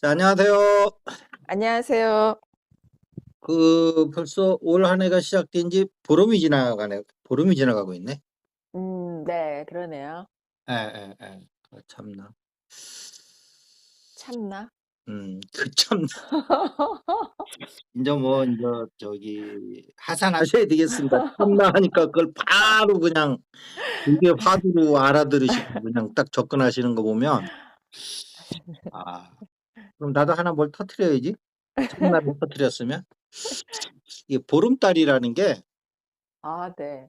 자, 안녕하세요. 안녕하세요. 벌써 올 한 해가 시작된 지 보름이 지나가네. 보름이 지나가고 있네. 네. 그러네요. 예예예. 참나. 참나? 참나. 인제 뭐 인제 저기 하산하셔야 되겠습니다. 참나 하니까 그걸 바로 그냥 그게 화두로 알아들으시고 그냥 딱 접근하시는 거 보면 아 그럼 나도 하나 뭘 터뜨려야지. 참나를 터뜨렸으면. 이게 보름달이라는 게 아 네.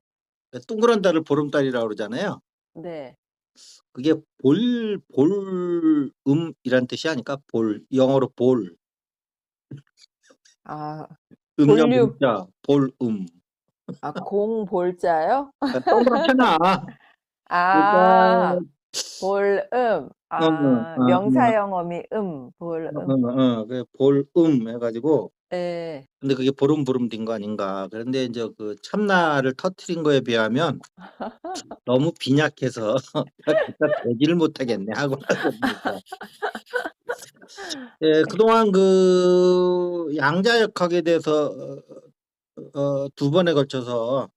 동그란 달을 보름달이라고 그러잖아요. 네. 그게 볼음이란 뜻이 아닐까? 영어로 볼. 아 음력 볼륨. 음자 볼음. 아 공볼자요? 동그랗잖아. 아 그러니까 볼음. 어 아 어 어 명사형 어미 볼음. 그 볼음 해 가지고 예. 근데 그게 보름보름 된 거 아닌가. 그런데 인제 그 참나를 터뜨린 거에 비하면 너무 빈약해서 갖다 대지를 못하겠네 하고 나서 보니까. 예, 그동안 양자역학에 대해서 두 번에 걸쳐서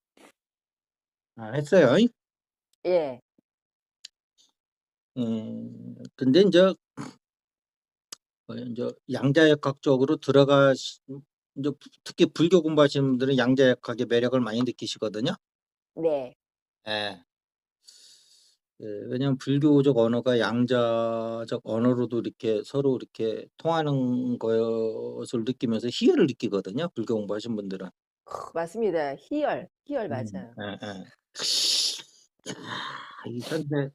했어요. 예. 근데 인제 인제 양자역학 쪽으로 인제 특히 불교 공부하시는 분들은 양자역학의 매력을 많이 느끼시거든요. 네. 예. 예, 왜냐하면 불교적 언어가 양자적 언어로도 이렇게 서로 이렇게 통하는 것을 느끼면서 희열을 느끼거든요, 불교 공부하신 분들은. 맞습니다. 희열, 희열 맞아요. 예예. 야, 이 현대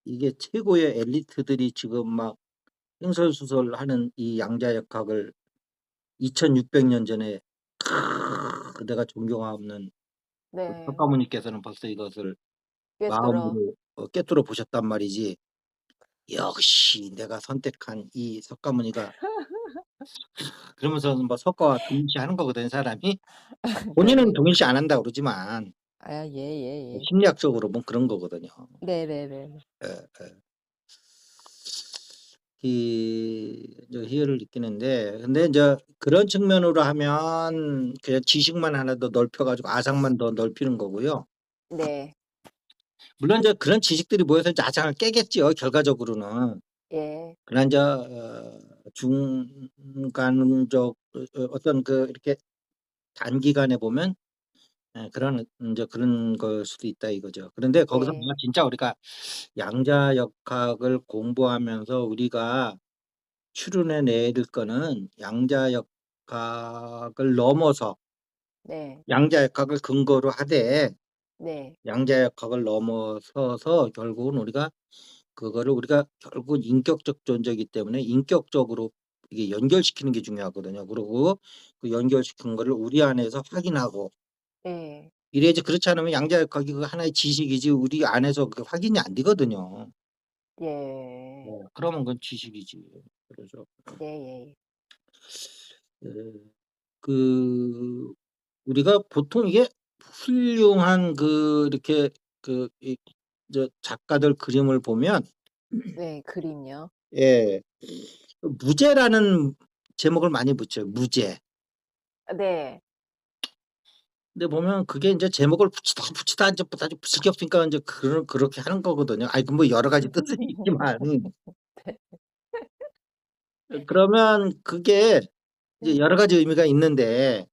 이게 최고의 엘리트들이 지금 막 횡설수설하는 이 양자역학을 2,600년 전에 내가 존경하는 그 네. 석가모니께서는 벌써 이것을 꿰뚫어. 마음으로 꿰뚫어 보셨단 말이지. 역시 내가 선택한 이 석가모니가 그러면서 뭐 석가와 동일시하는 거거든요, 사람이. 본인은 네네. 동일시 안 한다고 그러지만 아 예예예. 심리학적으로 뭐 그런 거거든요. 네네네. 예예. 이제 희열을 느끼는데 근데 인제 그런 측면으로 하면 그냥 지식만 하나 더 넓혀 가지고 아상만 더 넓히는 거고요. 네. 물론 이제 그런 지식들이 모여서 이제 아상을 깨겠지요, 결과적으로는. 예. 그러나 인제 중간적 어떤 이렇게 단기간에 보면 그런 인제 그런 걸 수도 있다 이거죠. 그런데 거기서 네. 진짜 우리가 양자역학을 공부하면서 우리가 추론해 내야 될 거는 양자역학을 넘어서 네. 양자역학을 근거로 하되 네. 양자역학을 넘어서서 결국은 우리가 결국 인격적 존재이기 때문에 인격적으로 이게 연결시키는 게 중요하거든요. 그리고 그 연결시킨 거를 우리 안에서 확인하고 예. 이래야지. 그렇지 않으면 양자역학이 그 하나의 지식이지 우리 안에서 그게 확인이 안 되거든요. 네. 예. 그러면 그건 지식이지. 그래서 예예. 예. 그 우리가 보통 이게 훌륭한 이렇게 이 작가들 그림을 보면 네. 그림요. 예. 무제라는 제목을 많이 붙여요, 무제. 아 네. 근데 보면 그게 인제 제목을 붙이다 인제 붙일 게 없으니까 인제 그렇게 하는 거거든요. 아이 뭐 여러 가지 뜻은 있지만. 네. 그러면 그게 이제 네. 여러 가지 의미가 있는데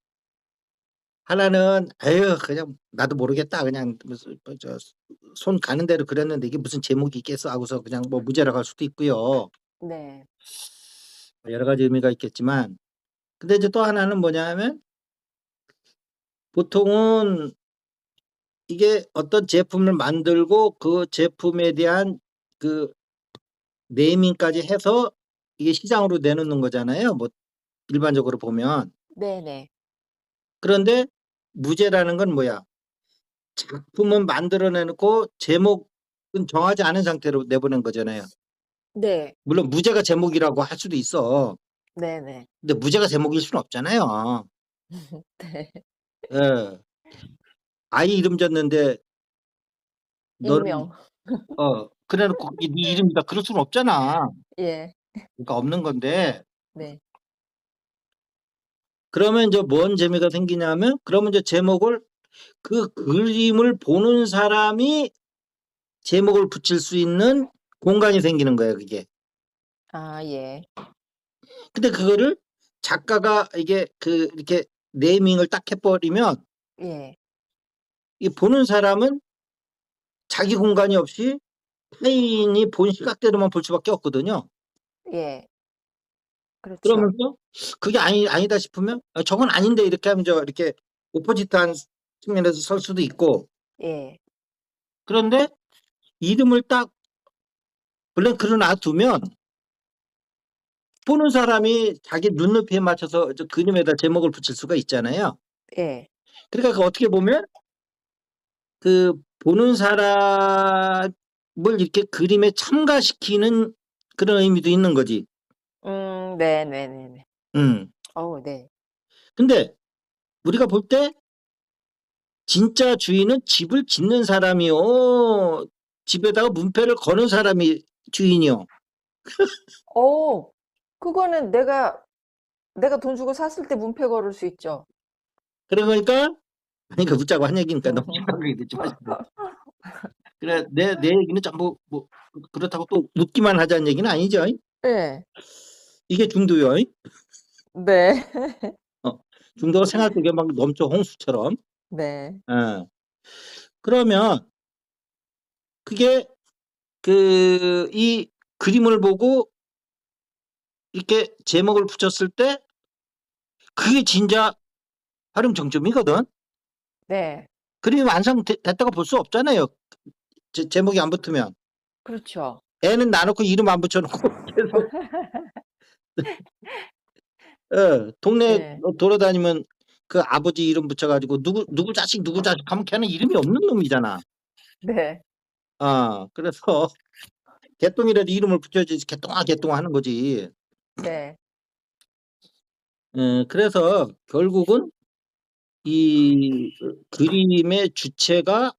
하나는 '에휴 그냥 나도 모르겠다. 그냥 무슨 손 가는 대로 그렸는데 이게 무슨 제목이 있겠어.' 하고서 그냥 뭐 무제라고 할 수도 있고요. 네. 여러 가지 의미가 있겠지만 근데 이제 또 하나는 뭐냐 하면 보통은 이게 어떤 제품을 만들고 그 제품에 대한 그 네이밍까지 해서 이게 시장으로 내놓는 거잖아요, 뭐 일반적으로 보면. 네네. 그런데 무제라는 건 뭐야? 작품은 만들어내 놓고 제목은 정하지 않은 상태로 내보낸 거잖아요. 네. 물론 무제가 제목이라고 할 수도 있어. 네네. 근데 무제가 제목일 수는 없잖아요. 네. 예. 아이 이름 졌는데 너는 익명. 그래 놓고 "그게 네 이름이다." 그럴 수는 없잖아. 예. 그러니까 없는 건데 네. 그러면 인제 뭔 재미가 생기냐면 그러면 이제 제목을 그 그림을 보는 사람이 제목을 붙일 수 있는 공간이 생기는 거예요 그게. 아 예. 근데 그거를 작가가 이게 이렇게 네이밍을 딱 해 버리면 예. 이 보는 사람은 자기 공간이 없이 타인이 본 시각대로만 볼 수밖에 없거든요. 예. 그렇죠. 그러면서 그게 아니다 싶으면 '아 저건 아닌데.' 이렇게 하면 이렇게 오포지트한 측면에서 설 수도 있고 예. 그런데 이름을 딱 블랭크로 놔두면 보는 사람이 자기 눈높이에 맞춰서 저 그림에다 제목을 붙일 수가 있잖아요. 예. 그러니까 그 어떻게 보면 그 보는 사람을 이렇게 그림에 참가시키는 그런 의미도 있는 거지. 네네네네. 음. 네. 근데 우리가 볼 때 진짜 주인은 집을 짓는 사람이요. 집에다가 문패를 거는 사람이 주인이요. 어 그거는 내가 돈 주고 샀을 때 문패 걸을 수 있죠. 그러니까 아니 그 웃자고 한 얘기니까 너무 심하게 듣지 마시고. 그래 내 얘기는 전부 뭐 그렇다고 또 웃기만 하자는 얘기는 아니죠. 예. 이게 중도요. 네. 어. 중도가 생활 속에 막 넘쳐 홍수처럼. 네. 예. 그러면 그게 이 그림을 보고 이렇게 제목을 붙였을 때 그게 진짜 활용 정점이거든. 네. 그림이 됐다고 볼 수 없잖아요. 제목이 안 붙으면. 그렇죠. 애는 놔 놓고 이름 안 붙여 놓고 계속 동네 네. 돌아다니면 그 아버지 이름 붙여 가지고 누구 자식 누구 자식 하면 걔는 이름이 없는 놈이잖아. 네. 그래서 개똥이라도 이름을 붙여야지 개똥아, 개똥아 하는 거지. 네. 그래서 결국은 이 그림의 주체가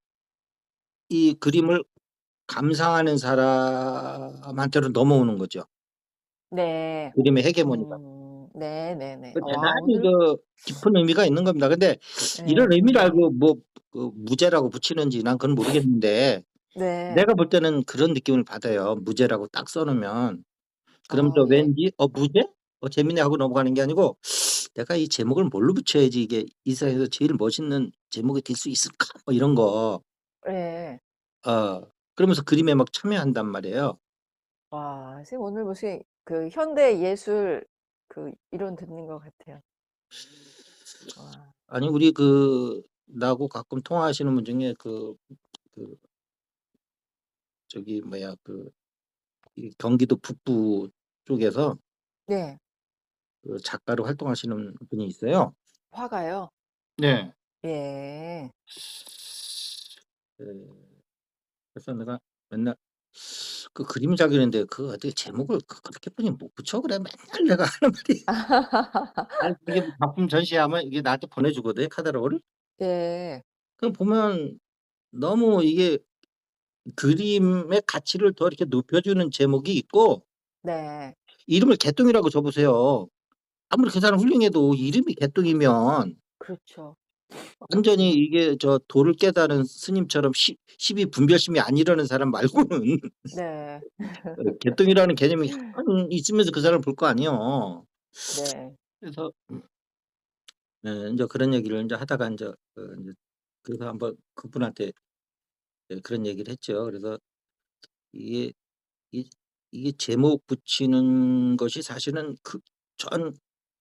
이 그림을 감상하는 사람한테로 넘어오는 거죠, 네. 그림의 헤게모니가. 네네네. 그 와 대단히 오늘 깊은 의미가 있는 겁니다. 근데 예 이런 의미를 네. 알고 뭐 무제라고 붙이는지 난 그건 모르겠는데 네. 내가 볼 때는 그런 느낌을 받아요. 무제라고 딱 써 놓으면. 그러면 예. 왠지 '무제? 재밌네.' 하고 넘어가는 게 아니고 '내가 이 제목을 뭘로 붙여야지 이게 이 세상에서 제일 멋있는 제목이 될 수 있을까?' 뭐 이런 거. 예. 그러면서 그림에 막 참여한단 말이에요. 와 선생님 오늘 무슨 그 현대 예술 그 이론 듣는 것 같아요. 와. 아니 우리 나하고 가끔 통화하시는 분 중에 그 저기 뭐야 이 경기도 북부 쪽에서 네. 작가로 활동하시는 분이 있어요. 화가요? 네. 예. 그 그래서 내가 맨날 그 그림 작업인데 어떻게 제목을 그렇게 뿐이 못 붙여 그래 맨날 내가 하는 말이. 아니 그게 뭐 작품 전시하면 이게 나한테 보내주거든 카탈로그를. 예. 그럼 보면 너무 이게 그림의 가치를 더 이렇게 높여주는 제목이 있고 네. 이름을 개똥이라고 줘 보세요. 아무리 그 사람 훌륭해도 이름이 개똥이면 그렇죠. 완전히 이게 도를 깨달은 스님처럼 시비 분별심이 안 일어나는 사람 말고는 네. 개똥이라는 개념이 약간 있으면서 그 사람을 볼 거 아니에요. 네. 그래서 인제 그런 얘기를 인제 하다가 인제 인제 그래서 한번 그분한테 그런 얘기를 했죠. 그래서 이게 이 이게 제목 붙이는 것이 사실은 전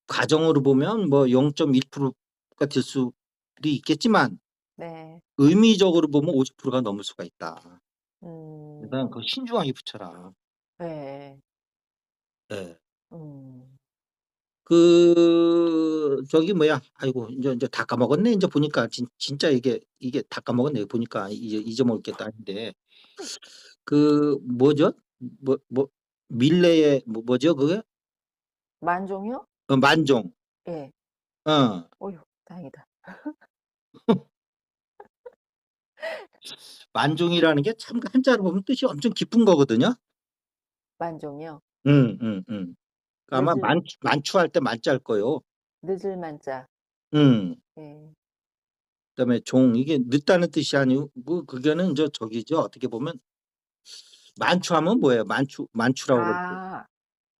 과정으로 보면 뭐 0.1%가 될 수도 있겠지만 네. 의미적으로 보면 50%가 넘을 수가 있다. 그러니까 음. 신중하게 붙여라. 네. 예. 음. 저기 뭐야 아이고 인제 다 까먹었네 인제 보니까 진짜 이게 다 까먹었네 보니까 잊어먹을 게 또 아닌데 뭐죠? 뭐 밀레의 뭐죠 그게? 만종이요? 만종. 예. 어. 어휴 다행이다. 만종이라는 게 참 한자로 보면 뜻이 엄청 깊은 거거든요. 만종이요? 음. 그 아마 늦을 만추할 때 만자일 거요. 늦을 만자. 음. 예. 그다음에 이게 늦다는 뜻이 아니고 그거는 저기죠. 어떻게 보면 만추하면 뭐예요? 만추라고 그러죠. 아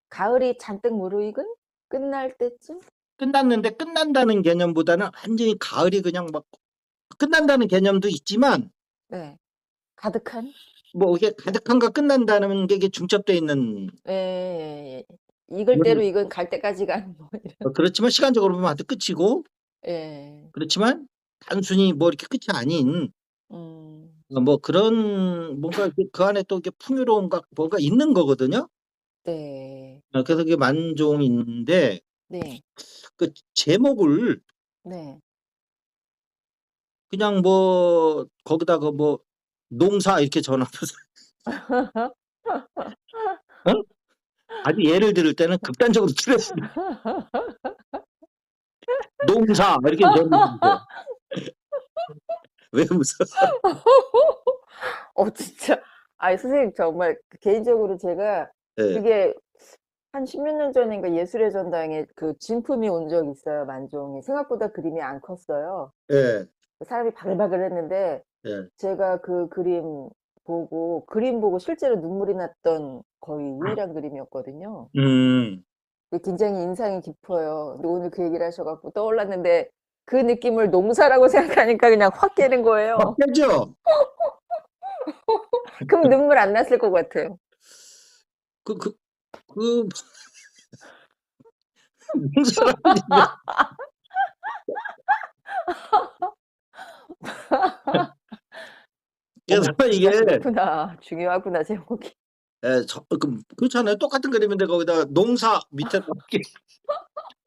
가을이 잔뜩 무르익은 끝날 때쯤? 끝났는데 끝난다는 개념보다는 완전히 가을이 그냥 막 끝난다는 개념도 있지만 네. 가득한? 뭐 이게 가득한가 끝난다는 게 이게 중첩돼 있는 예예예. 익을 대로 거를 익은 갈 때까지가 뭐 이런. 그렇지만 시간적으로 보면 하여튼 끝이고 예. 그렇지만 단순히 뭐 이렇게 끝이 아닌 음. 뭐 그런 뭔가 이렇게 그 안에 또 이렇게 풍요로움과 뭔가 있는 거거든요. 네. 그래서 그게 만종인데 네. 그 제목을 네. 그냥 뭐 거기다가 뭐 농사 이렇게 전하면서 어? 아주 예를 들을 때는 극단적으로 틀렸습니다. 농사 이렇게 전해주세요. 왜 웃어? 진짜 선생님 정말 개인적으로 제가 예. 그게 한 10몇 년 전인가 예술의 전당에 그 진품이 온 적이 있어요, 만종이. 생각보다 그림이 안 컸어요. 예. 사람이 바글바글했는데 예. 제가 그 그림 보고 실제로 눈물이 났던 거의 유일한 그림이었거든요. 음. 그게 굉장히 인상이 깊어요. 근데 오늘 그 얘기를 하셔 갖고 떠올랐는데 그 느낌을 농사라고 생각하니까 그냥 확 깨는 거예요. 바뀌죠? 그럼 눈물 안 났을 것 같아요. 그 그 그 농사라는데 그래서 이게 진짜 그렇구나. 중요하구나, 제목이. 예 그렇잖아요. 똑같은 그림인데 거기다가 농사 밑에다 이렇게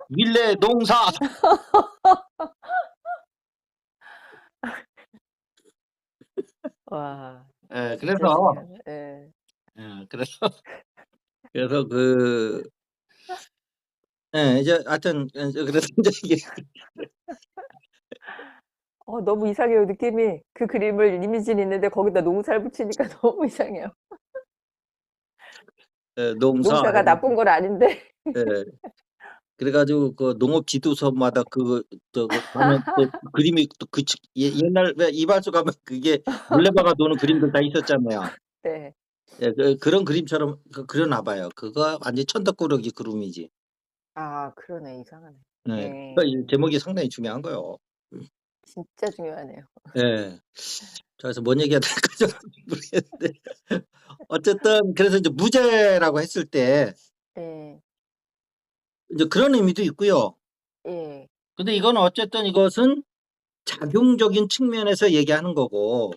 밀레 농사 와. 예 진짜 그래서 중요하네. 예. 그래서 그 이제 하여튼 그래서 인제 이게 너무 이상해요, 느낌이. 그 그림을 이미지는 있는데 거기다 농사를 붙이니까 너무 이상해요. 농사 해 농사가 나쁜 건 아닌데. 예. 그래 가지고 그 농업 지도서마다 가면 또 그림이 또 옛날 왜 이발소 가면 그게 물레방아 도는 그림들 다 있었잖아요. 네. 예 그런 그림처럼 그려놔 봐요. 그거 완전히 천덕꾸러기 그림이지. 그러네. 이상하네. 예. 그러니까 이 예. 제목이 상당히 중요한 거예요. 진짜 중요하네요. 예. 그래서 뭔 얘기해야 될까 좀 모르겠는데 어쨌든 그래서 이제 무죄라고 했을 때 예. 이제 그런 의미도 있고요. 예. 근데 이건 어쨌든 이것은 작용적인 측면에서 얘기하는 거고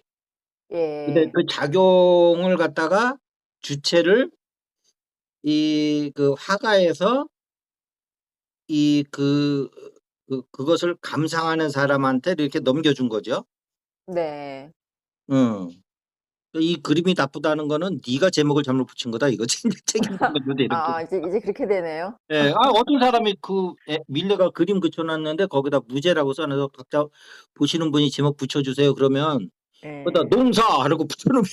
근데 예. 그 작용을 갖다가 주체를 화가에서 이 그것을 감상하는 사람한테 이렇게 넘겨준 거죠. 네. 응. 이 그림이 나쁘다는 거는 네가 제목을 잘못 붙인 거다 이거지. 이제 책임지는 거죠 이렇게. 이제 그렇게 되네요. 예. 어떤 사람이 밀레가 그림 그쳐 놨는데 거기다 무죄라고 써 놔서 각자 보시는 분이 제목 붙여 주세요 그러면 거기다 예. 농사 이러고 붙여 놓으면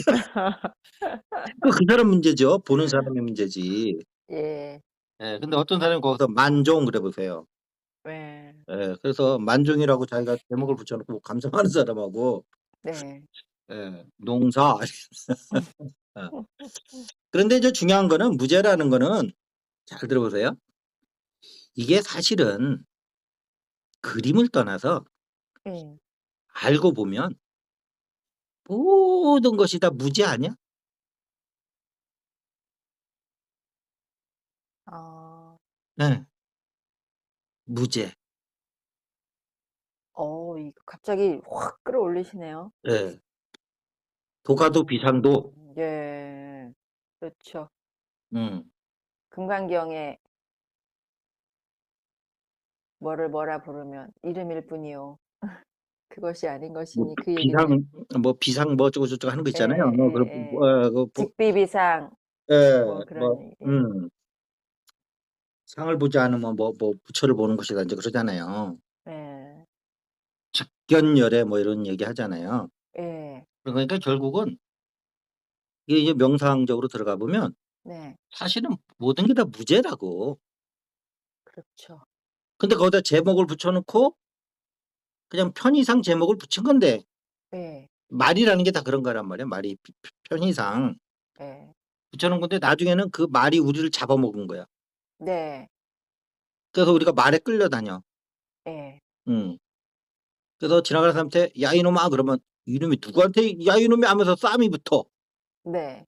그 사람 문제죠. 보는 사람의 문제지. 예. 예. 근데 어떤 사람이 거기서 만종 그래 보세요. 예. 예. 그래서 만종이라고 자기가 제목을 붙여 놓고 감상하는 사람하고 네. 농사 어. 그런데 이제 중요한 거는 무죄라는 거는 잘 들어보세요. 이게 사실은 그림을 떠나서 예. 알고 보면 모든 것이 다 무죄 아니야? 아. 예. 무죄. 이거 갑자기 확 끌어올리시네요. 예. 도가도 비상도 예. 그렇죠. 음. 금강경에 뭐라 부르면 이름일 뿐이요. 그것이 아닌 뭐 것이니 그 얘기를 비상 뭐 어쩌고 저쩌고 하는 거 있잖아요. 예예예. 직비비상 뭐 그런 얘기. 예. 상을 보지 않으면 부처를 보는 것이다 인제 그러잖아요. 예. 직견열애 뭐 이런 얘기 하잖아요. 예. 그러니까 결국은 이게 이제 명상적으로 들어가 보면 네. 사실은 모든 게 다 무죄라고. 그렇죠. 근데 거기다 제목을 붙여 놓고 그냥 편의상 제목을 붙인 건데 예. 말이라는 게 다 그런 거란 말이야. 말이 편의상 예. 붙여 놓은 건데 나중에는 그 말이 우리를 잡아먹은 거야. 네. 그래서 우리가 말에 끌려다녀. 예. 음. 그래서 지나가는 사람한테 "야 이놈아." 그러면 이놈이 누구한테 "야 이놈이." 하면서 싸움이 붙어. 네.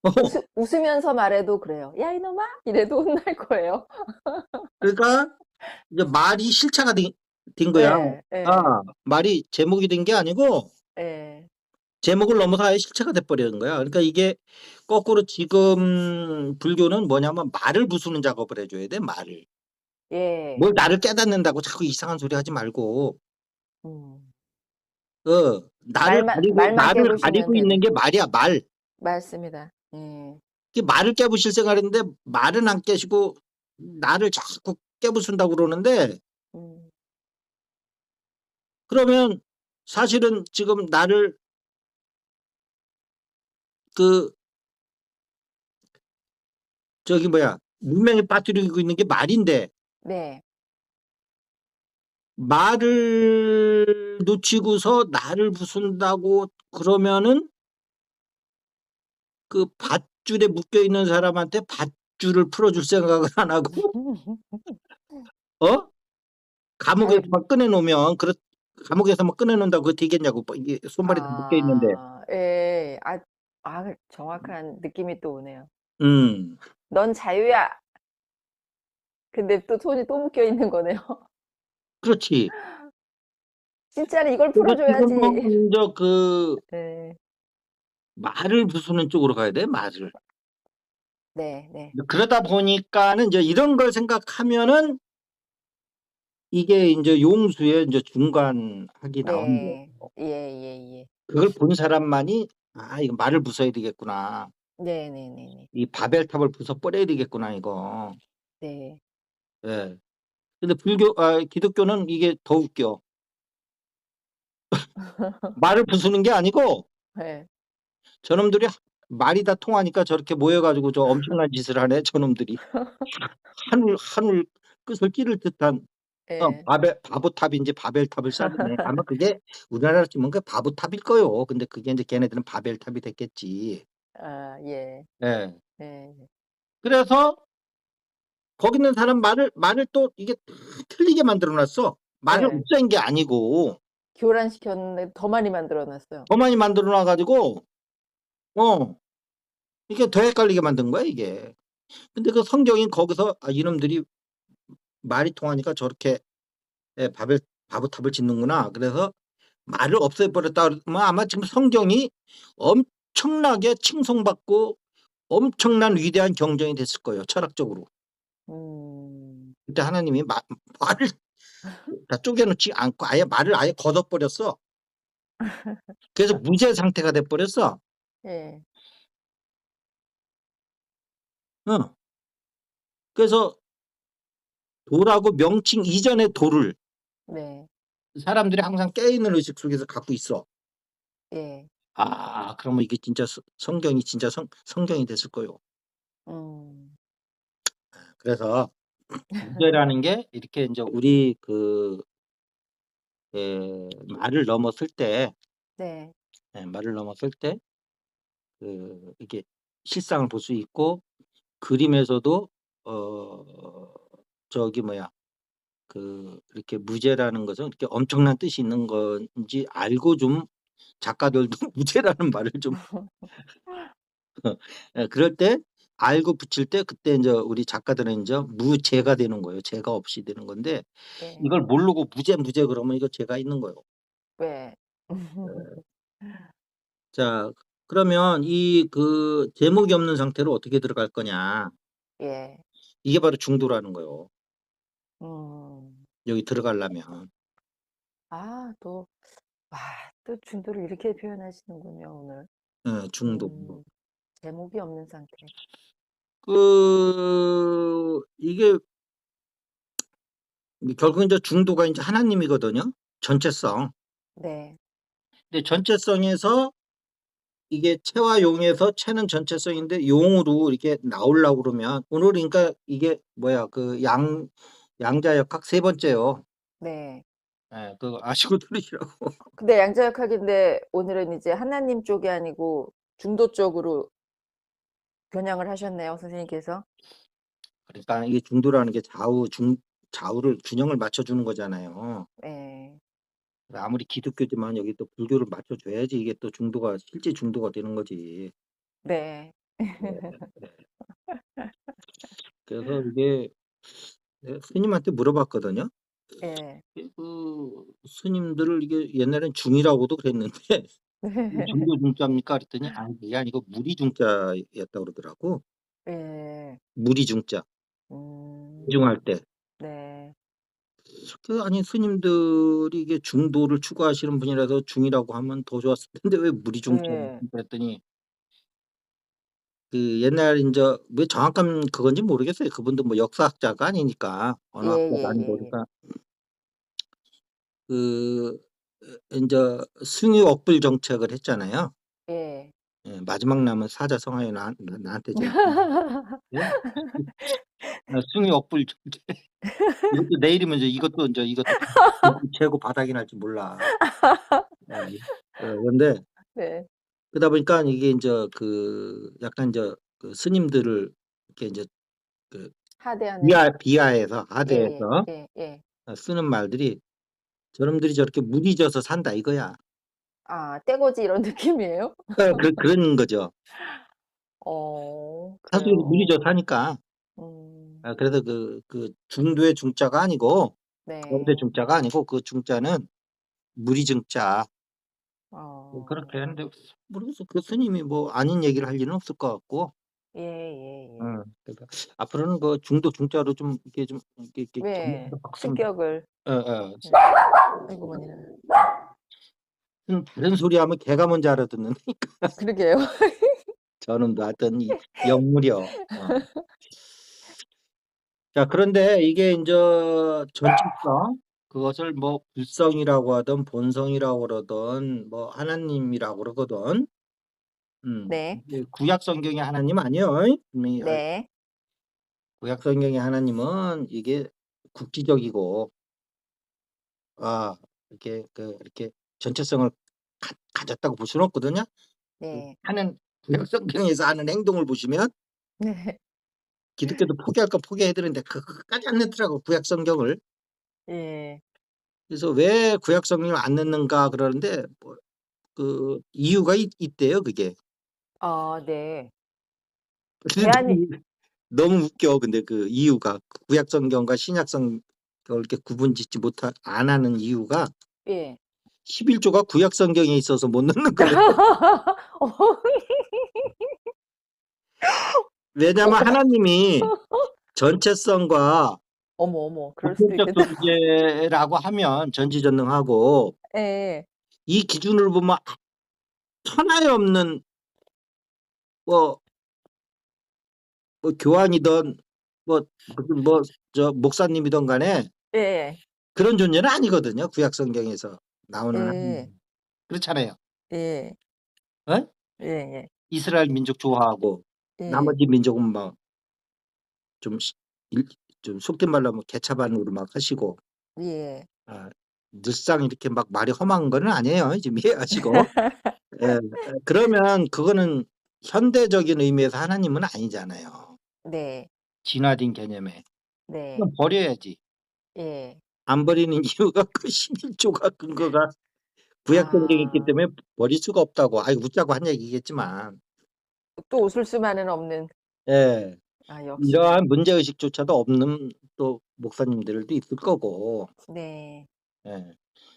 어. 웃으면서 말해도 그래요. "야 이놈아." 이래도 혼날 거예요. 그러니까 이제 말이 실체가 된 거야. 예. 아 예. 말이 제목이 된 게 아니고 예. 제목을 넘어서 아예 실체가 돼 버리는 거야. 그러니까 이게 거꾸로 지금 불교는 뭐냐면 말을 부수는 작업을 해 줘야 돼, 말을. 예. 뭘 나를 깨닫는다고 자꾸 이상한 소리 하지 말고 음. 말만 나를 깨부시면 가리고 있는 되는. 게 말이야, 말. 맞습니다. 예. 그 말을 깨부실 생각인데 말은 안 깨시고 나를 자꾸 깨부순다고 그러는데 음. 그러면 사실은 지금 나를 그 저기 뭐야 문명에 빠뜨리고 있는 게 말인데 네. 말을 놓치고서 나를 부순다고 그러면은 그 밧줄에 묶여 있는 사람한테 밧줄을 풀어줄 생각을 안 하고 어? 잘 감옥에서만 꺼내 놓으면 감옥에서만 꺼내 놓는다고 그거 되겠냐고. 뭐 이게 손발이 다 묶여 있는데. 예. 정확한 느낌이 또 오네요. 음. "넌 자유야." 근데 또 손이 또 묶여 있는 거네요. 그렇지. 진짜로 이걸 풀어 그래서 줘야지. 지금은 저 그 예. 말을 부수는 쪽으로 가야 돼, 말을. 네 네. 그러다 보니까는 인제 이런 걸 생각하면은 이게 인제 용수의 인제 중간학이 나오는 거예요. 네. 예예예. 그걸 본 사람만이 '아 이거 말을 부숴야 되겠구나. 네네네네. 이 바벨탑을 부숴 버려야 되겠구나 이거.' 네. 예. 근데 기독교는 이게 더 웃겨. 말을 부수는 게 아니고 예. 저놈들이 말이 다 통하니까 저렇게 모여 가지고 저 엄청난 짓을 하네 저놈들이. 한울 끝을 찌를 듯한 예. 바보탑인지 바벨탑을 쌓으네. 아마 그게 우리나라로 치면 그 바보탑일 거요. 근데 그게 인제 걔네들은 바벨탑이 됐겠지. 예. 예. 예. 그래서 거기 있는 사람 말을 또 이게 다 틀리게 만들어 놨어. 말을 예. 없앤 게 아니고 교란시켰는데 더 많이 만들어 놨어요. 더 많이 만들어 놔 가지고 어 이게 더 헷갈리게 만든 거야 이게. 근데 그 성경이 거기서 '아 이놈들이 말이 통하니까 저렇게 예 바보탑을 짓는구나.' 그래서 말을 없애 버렸다 그러면 아마 지금 성경이 엄청나게 칭송받고 엄청난 위대한 경전이 됐을 거예요 철학적으로. 음. 그때 하나님이 말을 다 쪼개 놓지 않고 아예 말을 아예 걷어 버렸어. 그래서 무죄 상태가 돼 버렸어. 예. 어. 그래서 도라고 명칭 이전의 도를 네. 사람들이 항상 깨어있는 의식 속에서 갖고 있어. 예. 그러면 이게 진짜 성경이 진짜 성경이 됐을 거요. 음. 그래서 무죄라는 게 이렇게 인제 우리 말을 넘었을 때 네. 말을 넘었을 때 이렇게 실상을 볼 수 있고 그림에서도 어 저기 뭐야 이렇게 무죄라는 것은 이렇게 엄청난 뜻이 있는 건지 알고 좀 작가들도 무죄라는 말을 좀 예 그럴 때 알고 붙일 때 그때 인제 우리 작가들은 인제 무죄가 되는 거예요. 죄가 없이 되는 건데 예. 이걸 모르고 무죄, 무죄 그러면 이거 죄가 있는 거예요. 왜? 예. 자 그러면 제목이 없는 상태로 어떻게 들어갈 거냐. 예. 이게 바로 중도라는 거예요. 음. 여기 들어가려면. 또 또 중도를 이렇게 표현하시는군요, 오늘. 예 중도. 제목이 없는 상태. 이게 결국 인제 중도가 인제 하나님이거든요 전체성. 네. 근데 전체성에서 이게 체와 용에서 체는 전체성인데 용으로 이렇게 나오려고 그러면 오늘 그러니까 이게 뭐야 그 양자역학 세 번째요. 네. 예, 그거 아시고 들으시라고. 근데 양자역학인데 오늘은 이제 하나님 쪽이 아니고 중도 쪽으로 겨냥을 하셨네요, 선생님께서. 그러니까 이게 중도라는 게 좌우를 균형을 맞춰주는 거잖아요. 네. 아무리 기독교지만 여기 또 불교를 맞춰줘야지 이게 또 실제 중도가 되는 거지. 네. 네, 네. 그래서 이게 내가 스님한테 물어봤거든요. 예. 스님들을 이게 옛날엔 중이라고도 그랬는데 이게 네. 중도 중자입니까? 그랬더니 아니 그게 아니고 무리 중자였다고 그러더라고. 예. 무리 중자. 음. 중할 때. 네. 아니 스님들이 이게 중도를 추구하시는 분이라서 중이라고 하면 더 좋았을 텐데 왜 무리 중자입니까? 예. 그랬더니 그 옛날 인제 왜 정확한 그건지 모르겠어요. 그분도 뭐 역사학자가 아니니까 언어학자가 아니고 예예예예. 그러니까 그 인제 숭유억불 정책을 했잖아요. 예. 예, 마지막 남은 사자성하에 나한테 좀 예? 숭유억불 정책. 이것도 내일이면 이것도 재고 바닥이 날지 몰라. 예. 근데 네. 그러다 보니까 이게 인제 약간 그 스님들을 이렇게 인제 그 하대하는? 비하해서 예예. 하대해서 예예. 쓰는 말들이 "저놈들이 저렇게 무디져서 산다." 이거야. 아 떼거지 이런 느낌이에요? 그런 거죠. 사실 그래요. 무디져서 사니까. 음. 그래서 중도의 중자가 아니고 가운데 네. 중자가 아니고 그 중자는 무리중자. 그렇게 어. 했는데 모르겠어. 그 스님이 뭐 아닌 얘기를 할 일은 없을 것 같고. 예예예. 그러니까 앞으로는 그 중도 중자로 좀 이렇게 왜 정리해서 바꿨으면 실격을 예예. 네. 아이고 머니나. 다른 소리하면 걔가 먼저 알아듣는다니까. 그러게요. 저놈 놨더니 역무려. 자 그런데 이게 인제 전체성 그것을 뭐 불성이라고 하든 본성이라고 그러든 뭐 하나님이라고 그러거든. 네. 이게 구약 성경의 하나님 아니에요. 분명히 네. 구약 성경의 하나님은 이게 국지적이고 이렇게 전체성을 가졌다고 볼 수는 없거든요. 네. 구약 성경에서 하는 행동을 보시면 네. 기독교도 포기할 거 포기해야 되는데 그거까지 안 넣더라고 구약 성경을. 예. 그래서 왜 구약 성경을 안 넣는가 그러는데 뭐 이유가 있대요 그게. 아 네. 근데 대안이 너무 웃겨. 근데 그 이유가 구약 성경과 신약 성경을 이렇게 구분짓지 못하 안 하는 이유가 예. 11조가 구약 성경에 있어서 못 넣는 거래. 어 왜냐하면 어머. 하나님이 전체성과 어머, 어머. 그럴 수도 보편적 있겠다. 존재라고 하면 전지전능하고 예. 이 기준으로 보면 천하에 없는 뭐 교황이든 뭐 무슨 목사님이든 간에 예. 그런 존재는 아니거든요. 구약 성경에서 나오는 예. 하나님은. 그렇잖아요. 예. 어? 예예. 이스라엘 민족 좋아하고 예. 나머지 민족은 막 좀 시 일 좀 속된 말로 하면 개차반으로 막 하시고 예. 아 늘상 이렇게 막 말이 험한 거는 아니에요. 지금 이해하시고. 예. 그러면 그거는 현대적인 의미에서 하나님은 아니잖아요. 네. 진화된 개념에. 네. 그럼 버려야지. 예. 안 버리는 이유가 그 11조가 근거가 구약 성경에 있기 아. 때문에 버릴 수가 없다고. 웃자고 한 얘기겠지만. 또 웃을 수만은 없는 예. 아 역시나. 이러한 문제 의식조차도 없는 또 목사님들도 있을 거고. 네. 예.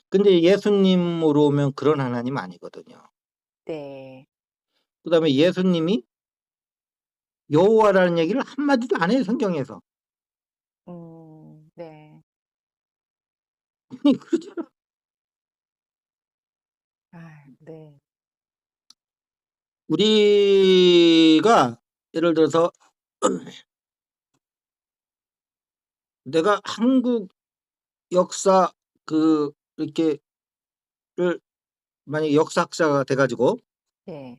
근데 예수님으로 오면 그런 하나님 아니거든요. 네. 그다음에 예수님이 여호와라는 얘기를 한 마디도 안 해요, 성경에서. 네. 아니 그렇잖아. 아 네. 우리가 예를 들어서 내가 한국 역사 이렇게를 만약에 역사학자가 돼 가지고 예.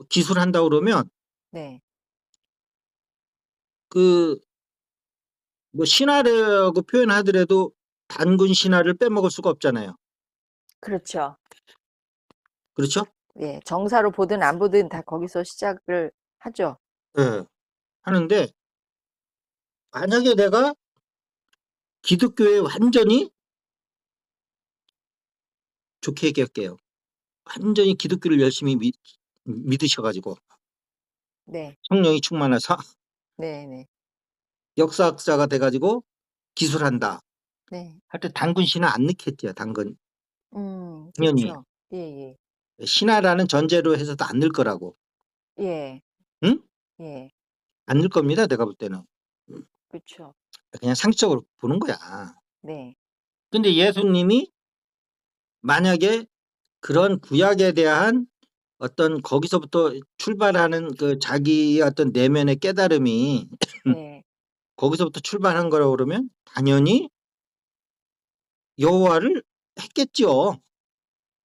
기술한다 그러면 네. 그 뭐 신화라고 표현하더라도 단군 신화를 빼먹을 수가 없잖아요. 그렇죠. 그렇죠? 예. 정사로 보든 안 보든 다 거기서 시작을 하죠. 예. 하는데 만약에 내가 기독교에 완전히 좋게 얘기할게요. 완전히 기독교를 열심히 믿으셔 가지고 네. 성령이 충만해서 네네. 역사학자가 돼 가지고 기술한다. 네. 할 때 단군 신화 안 넣겠지요. 당연히. 그쵸. 예예. 신화라는 전제로 해서도 안 넣을 거라고. 예. 응? 예. 안 넣을 겁니다. 내가 볼 때는. 그쵸. 그냥 상식적으로 보는 거야. 네. 근데 예수님이 만약에 그런 구약에 대한 어떤 거기서부터 출발하는 그 자기의 어떤 내면의 깨달음이 네. 거기서부터 출발한 거라고 그러면 당연히 여호와를 했겠죠.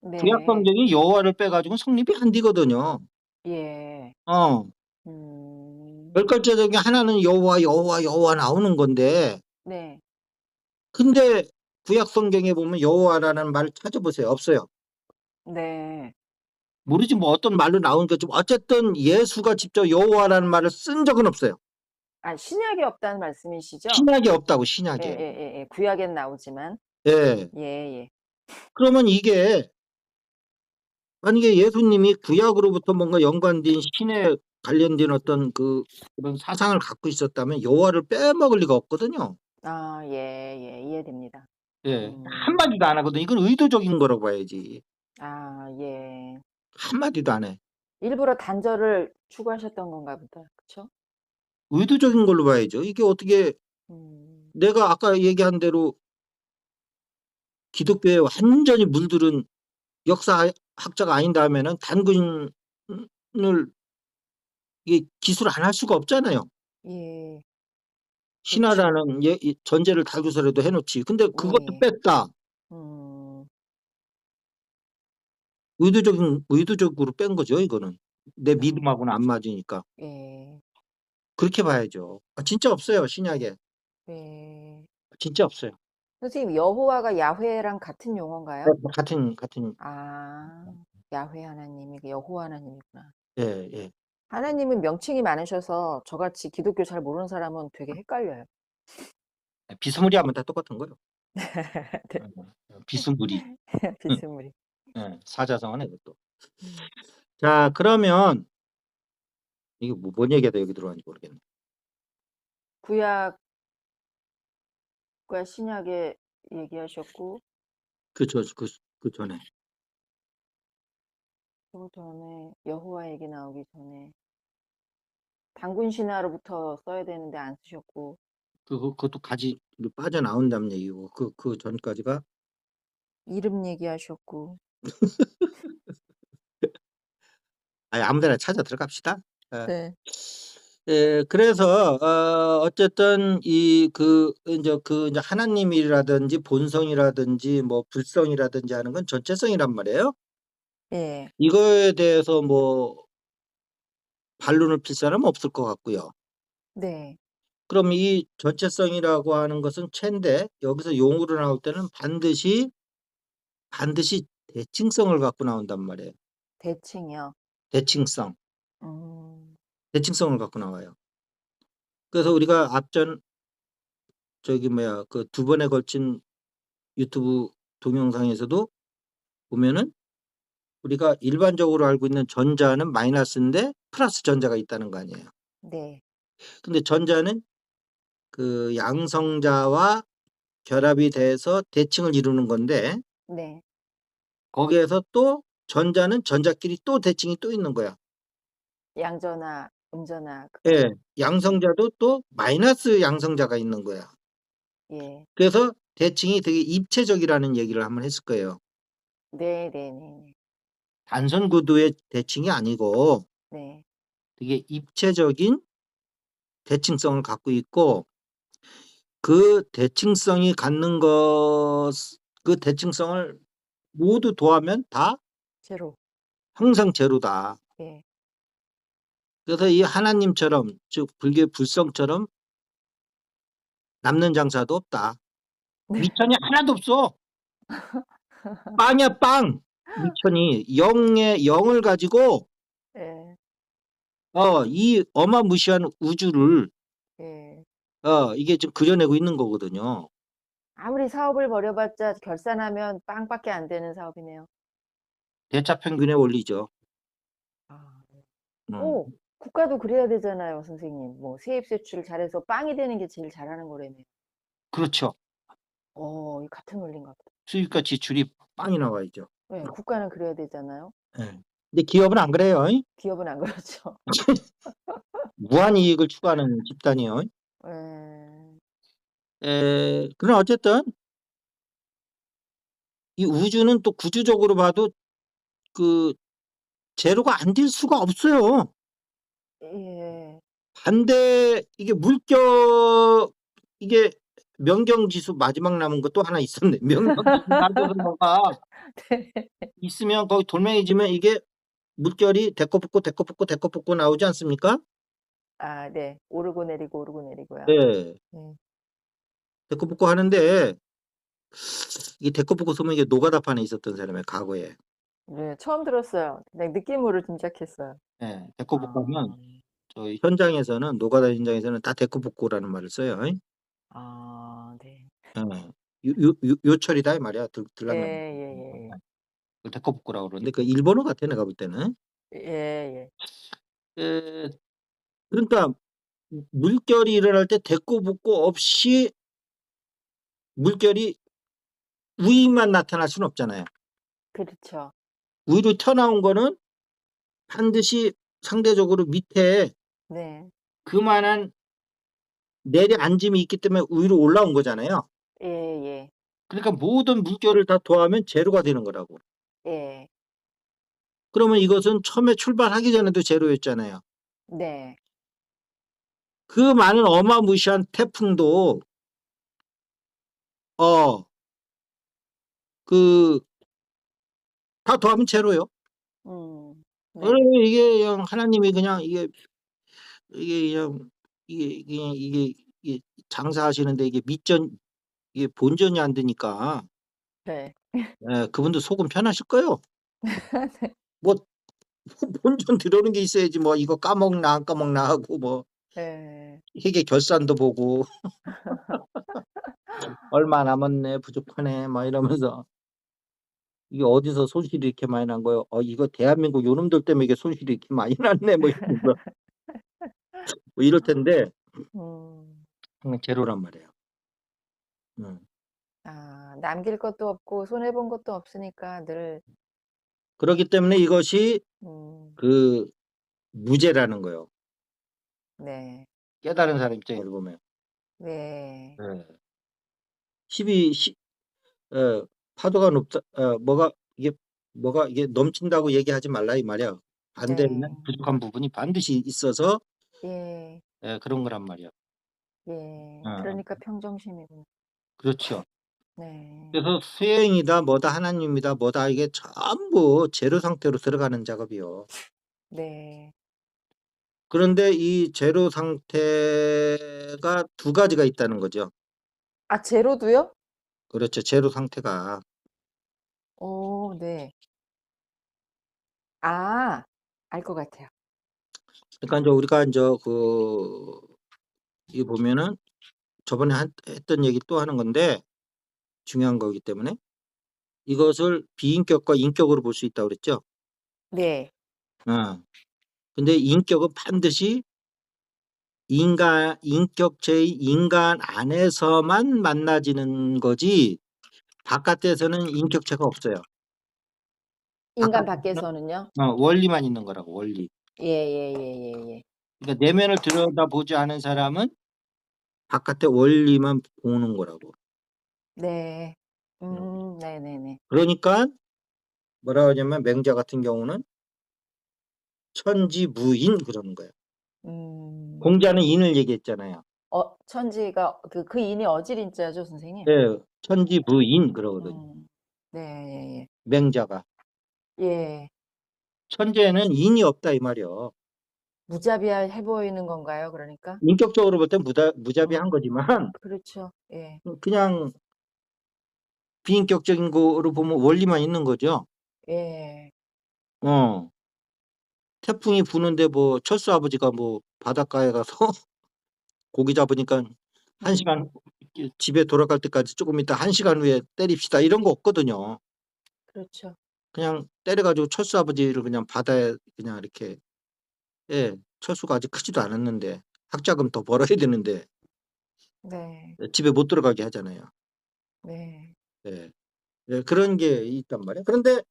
구약 네. 성경이 여호와를 빼 가지고는 성립이 안 되거든요. 예. 어. 음. 10 가지 중에 하나는 여호와, 여호와, 여호와 나오는 건데 네. 근데 구약 성경에 보면 여호와라는 말을 찾아보세요. 없어요. 네. 모르지 뭐 어떤 말로 나오니까 좀 어쨌든 예수가 직접 여호와라는 말을 쓴 적은 없어요. 아 신약에 없다는 말씀이시죠? 신약에 없다고 신약에. 예예예예. 구약엔 나오지만. 예. 예예. 그러면 이게 만약에 예수님이 구약으로부터 뭔가 연관된 신에 관련된 어떤 그런 사상을 갖고 있었다면 여호와를 빼먹을 리가 없거든요. 아 예예. 이해됩니다. 예. 음. 한마디도 안 하거든. 이건 의도적인 거라고 봐야지. 아 예. 한마디도 안 해. 일부러 단절을 추구하셨던 건가 보다. 그쵸? 의도적인 걸로 봐야죠. 이게 어떻게 음. 내가 아까 얘기한 대로 기독교에 완전히 물들은 역사학자가 아닌다 하면은 단군을 이게 기술 안 할 수가 없잖아요. 예. 그렇죠. 신화라는 이 전제를 달고서라도 해 놓지. 근데 그것도 예. 뺐다. 음. 의도적으로 뺀 거죠 이거는. 내 믿음하고는 안 맞으니까. 예. 그렇게 봐야죠. 진짜 없어요 신약에. 네. 진짜 없어요. 선생님 여호와가 야훼랑 같은 용어인가요? 같은 아. 야훼 하나님이 여호와 하나님이구나. 예. 하나님은 명칭이 많으셔서 저같이 기독교 잘 모르는 사람은 되게 헷갈려요. 비스무리하면 다 똑같은 거예요. 네. 비스무리. 응. 비스무리. 예. 사자성어네 그것도. 음. 자 그러면 이게 뭔 얘기하다 여기 들어왔는지 모르겠네. 구약과 신약에 얘기하셨고 그쵸. 그 전에. 그 전에 여호와 얘기 나오기 전에 단군 신화로부터 써야 되는데 안 쓰셨고 그것도 가지 빠져나온다는 얘기고 그 전까지가 이름 얘기하셨고 아무 데나 찾아 들어갑시다. 예. 네. 예 그래서 어쨌든 인제 하나님이라든지 본성이라든지 뭐 불성이라든지 하는 건 전체성이란 말이에요. 예. 이거에 대해서 뭐 반론을 필 사람은 없을 것 같고요. 네. 그럼 이 전체성이라고 하는 것은 체인데 여기서 용어로 나올 때는 반드시 대칭성을 갖고 나온단 말이에요. 대칭이요. 대칭성. 음. 대칭성을 갖고 나와요. 그래서 우리가 앞전 그 2번에 걸친 유튜브 동영상에서도 보면은 우리가 일반적으로 알고 있는 전자는 마이너스인데 플러스 전자가 있다는 거 아니에요. 네. 근데 전자는 그 양성자와 결합이 돼서 대칭을 이루는 건데 네. 거기에서 또 전자는 전자끼리 또 대칭이 또 있는 거야. 양전하, 음전하 예. 그거요. 네. 양성자도 또 마이너스 양성자가 있는 거야. 예. 그래서 대칭이 되게 입체적이라는 얘기를 한번 했을 거예요. 네네네. 단선 구도의 대칭이 아니고 네. 되게 입체적인 대칭성을 갖고 있고 그 대칭성이 갖는 그 대칭성을 모두 더하면 다 제로. 항상 제로다. 예. 그래서 이 하나님처럼 즉 불교의 불성처럼 남는 장사도 없다. 네. 미천이 하나도 없어. 빵이야 빵. 미천이 영의 영을 가지고 예. 이 어마무시한 우주를 예. 이게 지금 그려내고 있는 거거든요. 아무리 사업을 벌여봤자 결산하면 빵밖에 안 되는 사업이네요. 대차평균의 원리죠. 아. 음. 오, 국가도 그래야 되잖아요, 선생님. 뭐 세입세출을 잘해서 빵이 되는 게 제일 잘하는 거라며요. 그렇죠. 이 같은 원리인가 보다. 수입과 지출이 빵이 나와야죠. 네, 국가는 그래야 되잖아요. 예. 근데 기업은 안 그래요. 기업은 안 그렇죠. 무한 이익을 추구하는 집단이에요. 그러나 어쨌든 이 우주는 또 구조적으로 봐도 그 제로가 안 될 수가 없어요. 예. 반대 이게 물격 이게 명경지수 마지막 남은 거 또 하나 있었네. 명경지수 낮아서 뭐가 네. 있으면 거기 돌멩이지면 이게 물결이 데코붙고 나오지 않습니까? 아, 네. 오르고 내리고 오르고 내리고요. 네. 네. 데코붙고 하는데 이 데코붙고 쓰면 이게 노가다판에 있었던 사람의 과거에. 네, 처음 들었어요. 그냥 느낌으로 짐작했어요. 예. 데코붙고 하면 아. 저희 현장에서는 노가다 현장에서는 다 데코붙고라는 말을 써요. 아, 네. 요철이다 이 말이야. 들락날락. 예예예. 데코복구라고 그러는데 그 일본어 같아 내가 볼 때는. 예예. 에, 그러니까 물결이 일어날 때 데코복구 없이 물결이 위만 나타날 수는 없잖아요. 그렇죠. 위로 튀어나온 거는 반드시 상대적으로 밑에 네. 그만한 내려앉음이 있기 때문에 위로 올라온 거잖아요. 예예. 그러니까 모든 물결을 다 더하면 제로가 되는 거라고. 예. 그러면 이것은 처음에 출발하기 전에도 제로였잖아요. 네. 그 많은 어마무시한 태풍도 다 더하면 제로요. 네. 이게 그냥 하나님이 그냥 이게 그냥 이게 장사하시는데 이게 이게 본전이 안 되니까 네. 그분도 속은 편하실 거예요. 뭐 본전 들어오는 게 있어야지 뭐 이거 까먹나 안 까먹나 하고 뭐 예. 회계 결산도 보고 얼마 남았네 부족하네 막 이러면서 이게 어디서 손실이 이렇게 많이 난 거예요. 이거 대한민국 요놈들 때문에 이게 손실이 이렇게 많이 났네 뭐 이러면서 뭐 이럴 텐데 음. 그냥 제로란 말이에요. 음. 아, 남길 것도 없고 손해 본 것도 없으니까 늘 그렇기 때문에 이것이 음. 그 무죄라는 거예요. 네. 깨달은 사람 입장에서 보면. 네. 예. 12 파도가 높다 뭐가 이게 넘친다고 얘기하지 말라 이 말이야. 반대는 네. 부족한 부분이 반드시 있어서 예. 그런 거란 말이야. 예. 어. 그러니까 평정심이구나. 그렇죠. 네. 그래서 수행이다 뭐다 하나님이다 뭐다 이게 전부 제로 상태로 들어가는 작업이요. 네. 그런데 이 제로 상태가 두 가지가 있다는 거죠. 아, 제로도요? 그렇죠. 제로 상태가. 네. 아, 알 것 같아요. 그러니까 이제 우리가 이제 이 보면은 저번에 했던 얘기 또 하는 건데 중요한 거기 때문에 이것을 비인격과 인격으로 볼 수 있다고 그랬죠. 네. 근데 인격은 반드시 인격체의 인간 안에서만 만나지는 거지 바깥에서는 인격체가 없어요. 인간 바깥에서는 밖에서는요? 원리만 있는 거라고 원리. 예예예예예. 그러니까 내면을 들여다보지 않은 사람은 바깥의 원리만 보는 거라고. 네. 음. 네네네. 그러니까 뭐라 하냐면 맹자 같은 경우는 천지무인 그러는 거예요. 음. 공자는 인을 얘기했잖아요. 천지가 그 인이 어질인자죠, 선생님? 네, 천지무인 그러거든요. 음. 네. 맹자가. 예. 천재는 인이 없다 이 말이요. 무자비해 보이는 건가요, 그러니까? 인격적으로 볼 땐 무자비한 거지만 그렇죠. 예. 그냥 비인격적인 거로 보면 원리만 있는 거죠. 예. 어. 태풍이 부는데 뭐 철수 아버지가 뭐 바닷가에 가서 고기 잡으니까 1 시간 집에 돌아갈 때까지 조금 있다 1 시간 후에 때립시다 이런 거 없거든요. 그렇죠. 그냥 때려 가지고 철수 아버지를 그냥 바다에 그냥 이렇게 예. 철수가 아직 크지도 않았는데 학자금 더 벌어야 되는데 네. 집에 못 들어가게 하잖아요. 네. 예. 예 그런 게 있단 말이에요. 그런데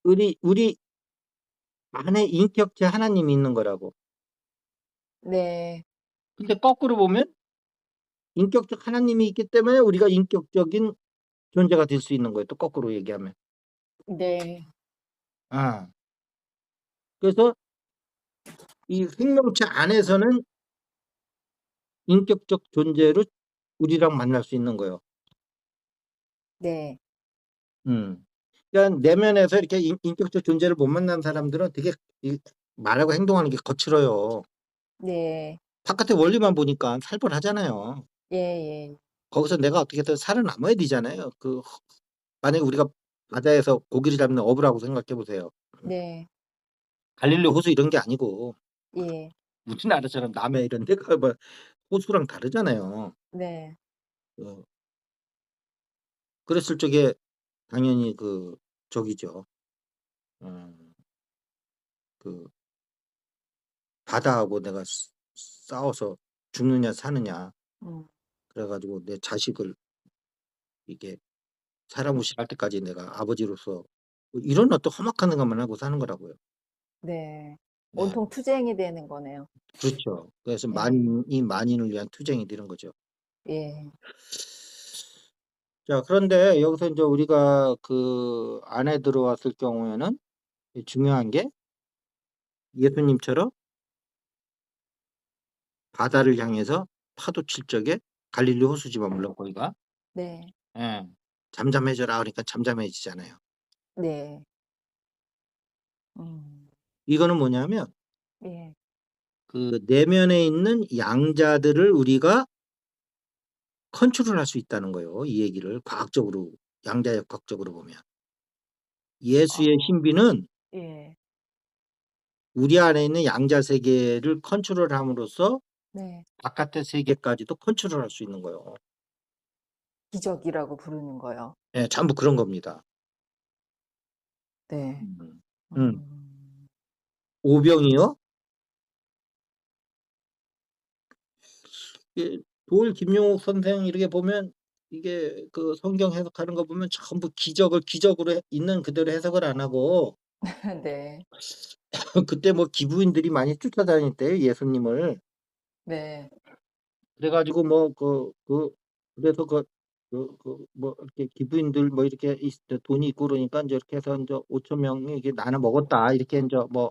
우리 안에 인격체 하나님이 있는 거라고. 네. 근데 거꾸로 보면 인격적 하나님이 있기 때문에 우리가 인격적인 존재가 될 수 있는 거예요, 또 거꾸로 얘기하면. 네. 아. 그래서 이 생명체 안에서는 인격적 존재로 우리랑 만날 수 있는 거예요. 네. 그러니까 내면에서 이렇게 인격적 존재를 못 만난 사람들은 되게 말하고 행동하는 게 거칠어요. 네. 바깥의 원리만 보니까 살벌하잖아요. 예예. 거기서 내가 어떻게든 살아남아야 되잖아요. 만약에 우리가 바다에서 고기를 잡는 어부라고 생각해 보세요. 네. 갈릴리 호수 이런 게 아니고 예. 우리나라처럼 남해 이런 데가 뭐 호수랑 다르잖아요. 네. 어 그랬을 적에 당연히 저기죠. 그 바다하고 내가 싸워서 죽느냐 사느냐 음. 그래 가지고 내 자식을 이게 사랑무시할 때까지 내가 아버지로서 뭐 이런 어떤 험악한 생각만 하고 사는 거라고요. 네. 네. 온통 투쟁이 되는 거네요. 그렇죠. 그래서 예. 만인이 만인을 위한 투쟁이 되는 거죠. 예. 자 그런데 여기서 인제 우리가 안에 들어왔을 경우에는 중요한 게 예수님처럼 바다를 향해서 파도 칠 적에 갈릴리 호수지만 물론 거기가 네. 예. "잠잠해져라." 그러니까 잠잠해지잖아요. 네. 음. 이거는 뭐냐면 예. 내면에 있는 양자들을 우리가 컨트롤할 수 있다는 거예요, 이 얘기를 과학적으로 양자역학적으로 보면. 예수의 어. 신비는 예. 우리 안에 있는 양자 세계를 컨트롤함으로써 네. 바깥의 세계까지도 컨트롤할 수 있는 거예요. 기적이라고 부르는 거요. 예. 전부 그런 겁니다. 네. 음. 음. 음. 오병이어 이게 도올 김용옥 선생 이렇게 보면 이게 성경 해석하는 거 보면 전부 기적을 기적으로 있는 그대로 해석을 안 하고 네. 그때 뭐 기부인들이 많이 쫓아다녔대요, 예수님을. 네. 그래 가지고 뭐 그래서 뭐 이렇게 기부인들 뭐 이렇게 돈이 있고 그러니까 인제 이렇게 해서 인제 5천 명이 이게 나눠 먹었다. 이렇게 인제 뭐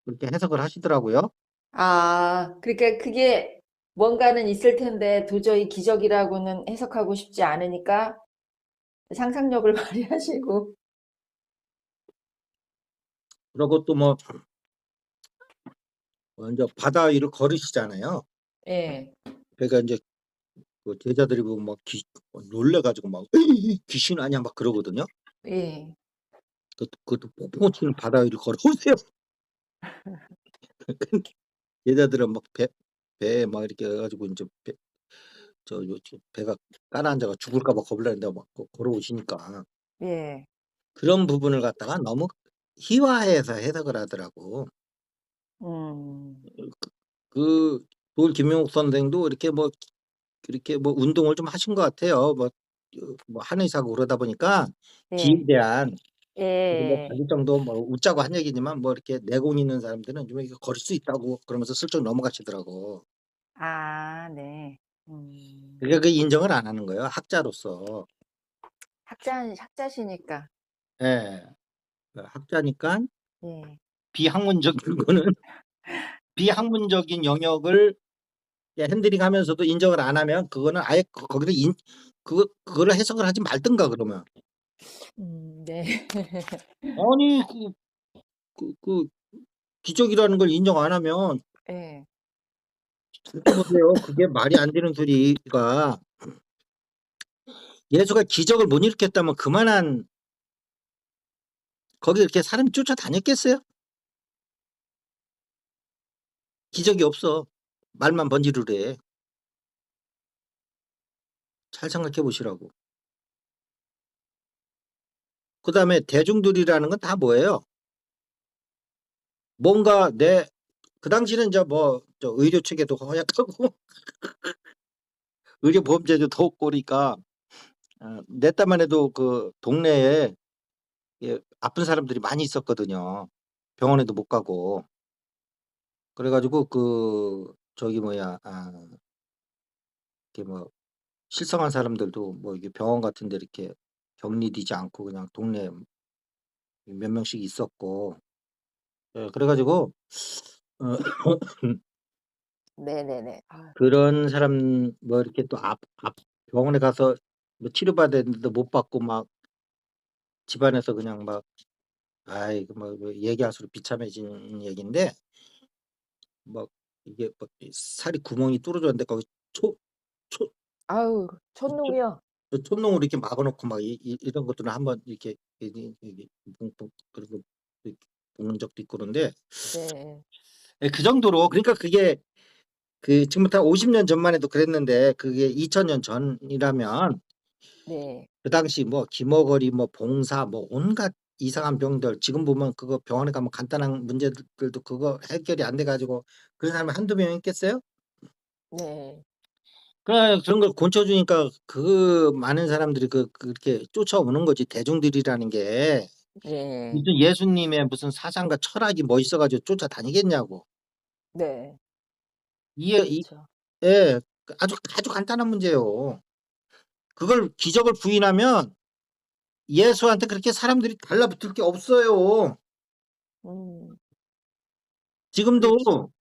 그렇게 해석을 하시더라고요. 아, 그러니까 그게 뭔가는 있을 텐데 도저히 기적이라고는 해석하고 싶지 않으니까 상상력을 발휘하시고. 그러고 또 뭐 인제 바다 위를 걸으시잖아요. 예. 그러니까 인제 제자들이 보면 막 놀라 가지고 막 "귀신 아니야?" 막 그러거든요. 예. 그것도 퐁퐁 튀는 바다 위를 걸어오세요. 제자들은 막 배에 막 이렇게 해 가지고 인제 배가 가라앉아 가 죽을까 봐 겁을 내는데 막 걸어오시니까 예. 그런 부분을 갖다가 너무 희화해서 해석을 하더라고. 음. 돌 김용옥 선생도 이렇게 뭐 그렇게 뭐 운동을 좀 하신 것 같아요. 뭐 한의사고 그러다 보니까 기에 예. 대한 그래서 뭐 예. 자기 정도 뭐 웃자고 한 얘기지만 뭐 이렇게 내공 있는 사람들은 좀 이렇게 걸을 수 있다고 그러면서 슬쩍 넘어가시더라고. 아, 네. 그러니까 인정을 안 하는 거예요, 학자로서. 학자시니까. 예. 학자니깐 예. 비학문적인 거는 비학문적인 영역을 핸들링하면서도 인정을 안 하면 그거는 아예 거기를 그거를 해석을 하지 말든가 그러면. 네. 아니 그 기적이라는 걸 인정 안 하면 예. 절대 못해요. 그게 말이 안 되는 소리가 예수가 기적을 못 일으켰다면 그만한 거기 이렇게 사람이 쫓아다녔겠어요? 기적이 없어. 말만 번지르르해. 잘 생각해 보시라고. 그다음에 대중들이라는 건 다 뭐예요? 뭔가 그 당시는 이제 뭐 의료 체계도 허약하고 의료 보험제도 더 없고 그러니까 내 때만 해도 그 동네에 아픈 사람들이 많이 있었거든요. 병원에도 못 가고. 그래 가지고 저기 뭐야 이렇게 뭐 실성한 사람들도 뭐 이게 병원 같은 데 이렇게 격리되지 않고 그냥 동네에 몇 명씩 있었고. 예 그래 가지고 어 네네네. 아 그런 사람 뭐 이렇게 또 병원에 가서 뭐 치료받아야 되는데 못 받고 막 집안에서 그냥 막 아이 뭐 얘기할수록 비참해지는 얘기인데 막 이게 막 살이 구멍이 뚫어졌는데 거기 초 초 아우 초 천농이요? 촛농으로 이렇게 막아 놓고 막 이런 것들은 한번 이렇게 붕붕 그리고 이렇게 본 적도 있고 그런데 네. 예 그 정도로 그러니까 그게 지금부터 한 50년 전만 해도 그랬는데 그게 2000년 전이라면 네. 그 당시 뭐 기머거리 뭐 봉사 뭐 온갖 이상한 병들 지금 보면 그거 병원에 가면 간단한 문제들도 그거 해결이 안 돼 가지고 그런 사람이 한두 명 있겠어요? 네. 그런 걸 고쳐 주니까 그 많은 사람들이 그렇게 쫓아오는 거지 대중들이라는 게. 네. 무슨 예수님의 무슨 사상과 철학이 멋있어 가지고 쫓아다니겠냐고. 네. 이해 이 그렇죠. 예. 아주 간단한 문제예요. 그걸 기적을 부인하면 예수한테 그렇게 사람들이 달라붙을 게 없어요. 음 그렇죠. 지금도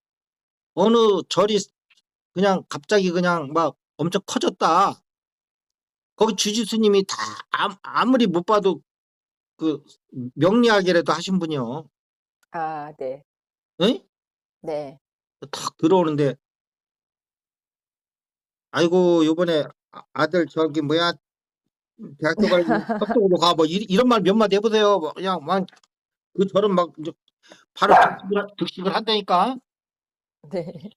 어느 절이 그냥 갑자기 그냥 막 엄청 커졌다. 거기 주지스님이 다 아무리 못 봐도 그 명리학이라도 하신 분이요. 아 네. 예? 네. 탁 들어오는데 "아이고 요번에 아들 저기 뭐야 대학교 가려면 서쪽으로 가." 뭐 이런 말 몇 마디 해 보세요. 뭐 그냥 막 그 절은 막 인제 바로 득식을 한다니까. 네.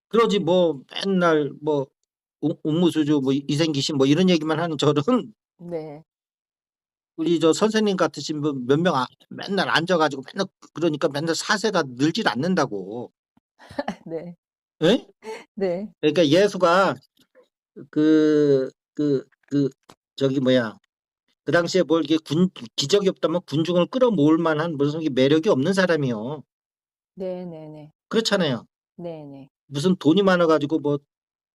그러지 뭐 맨날 뭐 옥무수주 뭐 이생기신 뭐 이런 얘기만 하는 절은 네. 우리 선생님 같으신 분 몇 명 맨날 앉아 가지고 맨날 그러니까 맨날 사세가 늘질 않는다고. 네. 예? 네. 그러니까 예수가 그 그 그 저기 뭐야 그 당시에 뭐 이렇게 기적이 없다면 군중을 끌어모을 만한 무슨 매력이 없는 사람이요. 네네네. 그렇잖아요. 네네. 무슨 돈이 많아 가지고 뭐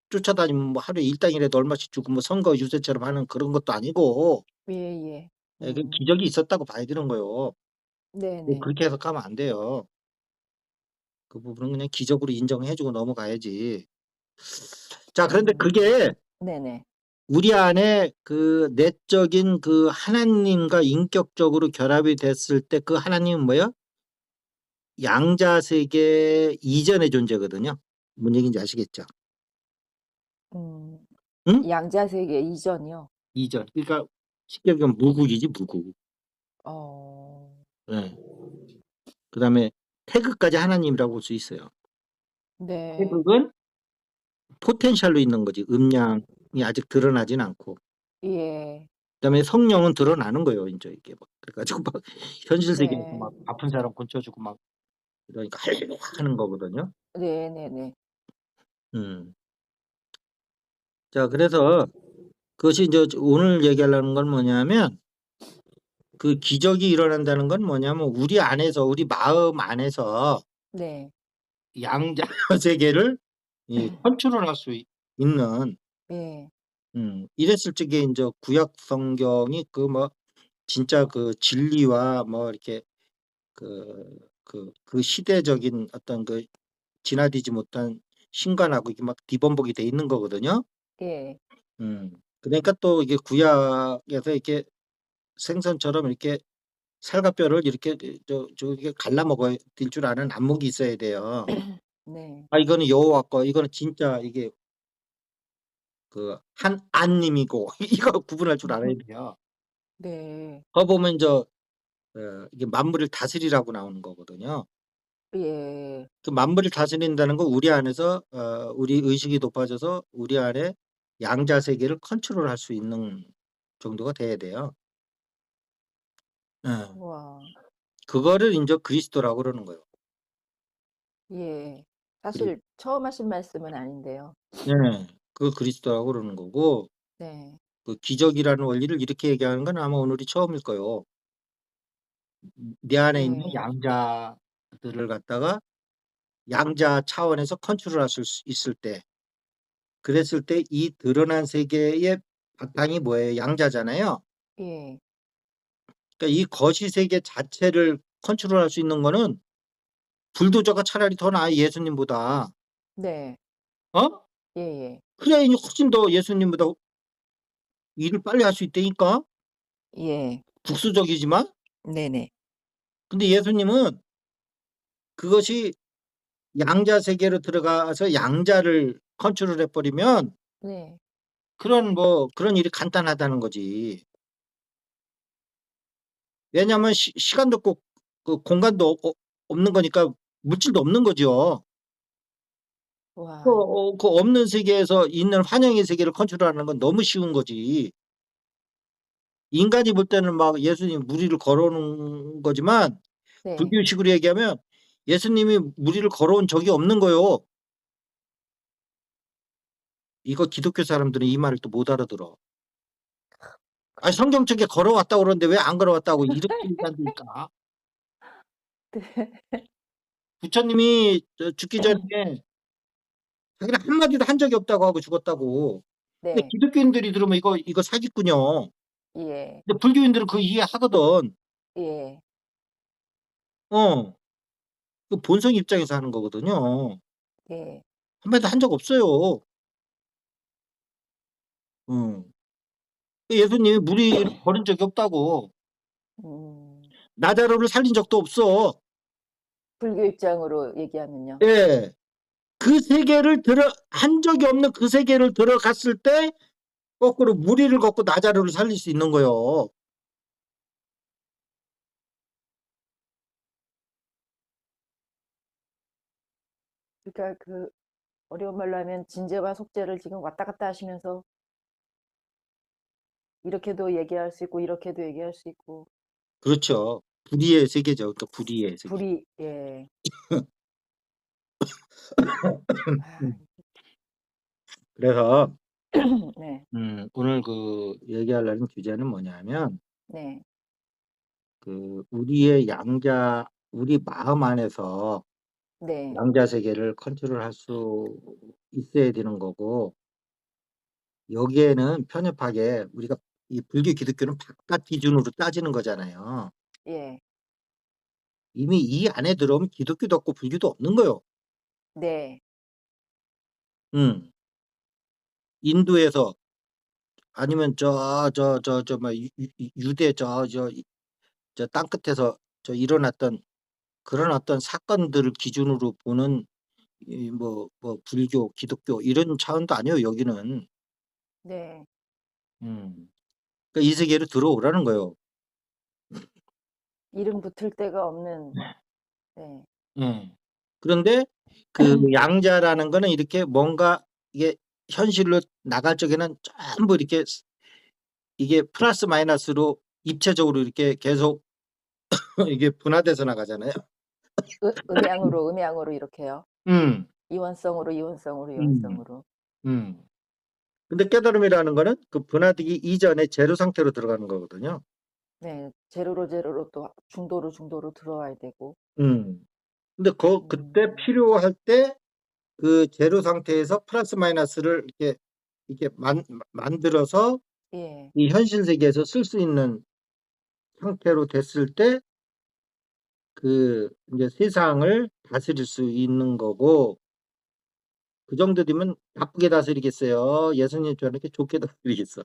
쫓아다니면 뭐 하루에 일당이라도 얼마씩 주고 뭐 선거 유세처럼 하는 그런 것도 아니고 예예. 예 그 기적이 있었다고 봐야 되는 거예요. 네네. 그렇게 해석하면 안 돼요. 그 부분은 그냥 기적으로 인정해 주고 넘어가야지. 자 그런데 음 그게 네네. 우리 안에 그 내적인 그 하나님과 인격적으로 결합이 됐을 때 그 하나님은 뭐예요? 양자 세계 이전의 존재거든요. 뭔 얘기인지 아시겠죠? 음 응? 양자세계 이전이요? 이전. 그러니까 쉽게 얘기하면 무국이지 무국. 어 예. 그다음에 태극까지 하나님이라고 볼 수 있어요. 네. 태극은 포텐셜로 있는 거지. 음양이 아직 드러나진 않고. 예. 그다음에 성령은 드러나는 거예요. 인제 이게 막 그래 가지고 막 현실 세계에서 네. 막 아픈 사람 고쳐 주고 막 이러니까 할렐루야 하는 거거든요. 네네네. 음. 자 그래서 그것이 인제 오늘 얘기하려는 건 뭐냐면 그 기적이 일어난다는 건 뭐냐면 우리 안에서 우리 마음 안에서 네. 양자 세계를 컨트롤할 수 있는 예. 이랬을 적에 인제 구약 성경이 뭐 진짜 그 진리와 뭐 이렇게 그 시대적인 어떤 진화되지 못한 신관하고 이게 막 뒤범벅이 돼 있는 거거든요. 예. 음. 그러니까 또 이게 구약에서 이렇게 생선처럼 이렇게 살과 뼈를 이렇게 저기 갈라 먹어야 될 줄 아는 안목이 있어야 돼요. 네. 아 이거는 여호와 거, 이거는 진짜 이게 그 한 안님이고 이거 구분할 줄 알아야 돼요. 네. 보면 이게 만물을 다스리라고 나오는 거거든요. 예. 그 만물을 다스린다는 건 우리 안에서 우리 의식이 높아져서 우리 안에 양자 세계를 컨트롤할 수 있는 정도가 돼야 돼요. 예. 와. 그거를 인제 그리스도라고 그러는 거예요. 예. 그리 사실 처음 하신 말씀은 아닌데요. 네. 그걸 그리스도라고 그러는 거고, 네. 그 기적이라는 원리를 이렇게 얘기하는 건 아마 오늘이 처음일 거예요. 내 안에 있는 네. 양자들을 갖다가 양자 차원에서 컨트롤할 수 있을 때, 그랬을 때 이 드러난 세계의 바탕이 뭐예요? 양자잖아요. 예. 그러니까 이 거시 세계 자체를 컨트롤할 수 있는 거는 불도저가 차라리 더 나아요, 예수님보다. 네. 어? 예예. 그래야 이제 훨씬 더 예수님보다 일을 빨리 할 수 있다니까. 예. 국수적이지만. 네네. 근데 예수님은 그것이 양자 세계로 들어가서 양자를 컨트롤해 버리면 네. 그런 일이 간단하다는 거지. 왜냐하면 시간도 없고 그 공간도 없는 거니까 물질도 없는 거죠. 와. 그 없는 세계에서 있는 환영의 세계를 컨트롤하는 건 너무 쉬운 거지. 인간이 볼 때는 막 예수님이 무리를 걸어오는 거지만 네. 불교식으로 얘기하면 예수님이 무리를 걸어온 적이 없는 거예요. 이거 기독교 사람들은 이 말을 또 못 알아들어. 아니 성경책에 걸어왔다고 그러는데 왜 안 걸어왔다고 이렇게 얘기한다니까. 네. 부처님이 죽기 전에 자기는 한마디도 한 적이 없다고 하고 죽었다고. 근데 네. 기독교인들이 들으면 이거 사기꾼이요. 예. 근데 불교인들은 그거 이해하거든. 예. 어. 그 본성 입장에서 하는 거거든요. 예. 한마디도 한 적 없어요. 어. 예수님이 무리를 거른 적이 없다고. 음. 나자로를 살린 적도 없어. 불교 입장으로 얘기하면요. 예. 그 세계를 한 적이 없는 그 세계를 들어갔을 때 거꾸로 무리를 걷고 나자로를 살릴 수 있는 거예요. 그러니까 어려운 말로 하면 진재와 속재를 지금 왔다 갔다 하시면서 이렇게도 얘기할 수 있고 이렇게도 얘기할 수 있고 그렇죠. 불의의 세계죠. 그러니까 불의의 세계. 불이 예. 아 그래서 네. 오늘 얘기하려는 주제는 뭐냐면 네. 우리 마음 안에서 네. 양자 세계를 컨트롤할 수 있어야 되는 거고, 여기에는 편협하게 우리가 이 불교 기독교는 바깥 기준으로 따지는 거잖아요. 예. 이미 이 안에 들어오면 기독교도 없고 불교도 없는 거예요. 네. 음. 인도에서 아니면 뭐 유대 땅끝에서 일어났던 그런 어떤 사건들을 기준으로 보는 이 불교, 기독교 이런 차원도 아니에요, 여기는. 네. 음. 그러니까 이 세계로 들어오라는 거예요. 이름 붙을 데가 없는 네. 예. 그런데 그 양자라는 거는 이렇게 뭔가 이게 현실로 나갈 적에는 전부 이렇게 이게 플러스 마이너스로 입체적으로 이렇게 계속 이게 분화돼서 나가잖아요. 음양으로 이렇게요. 음. 이원성으로, 이원성으로, 음. 이원성으로. 음. 근데 깨달음이라는 거는 그 분화되기 이전에 제로 상태로 들어가는 거거든요. 네. 제로로 또 중도로 들어와야 되고. 음. 근데 그때 음. 필요할 때 그 제로 상태에서 플러스 마이너스를 이렇게 만들어서 예. 이 현실 세계에서 쓸 수 있는 상태로 됐을 때 인제 세상을 다스릴 수 있는 거고, 그 정도 되면 나쁘게 다스리겠어요? 예수님처럼 이렇게 좋게 다스리겠어?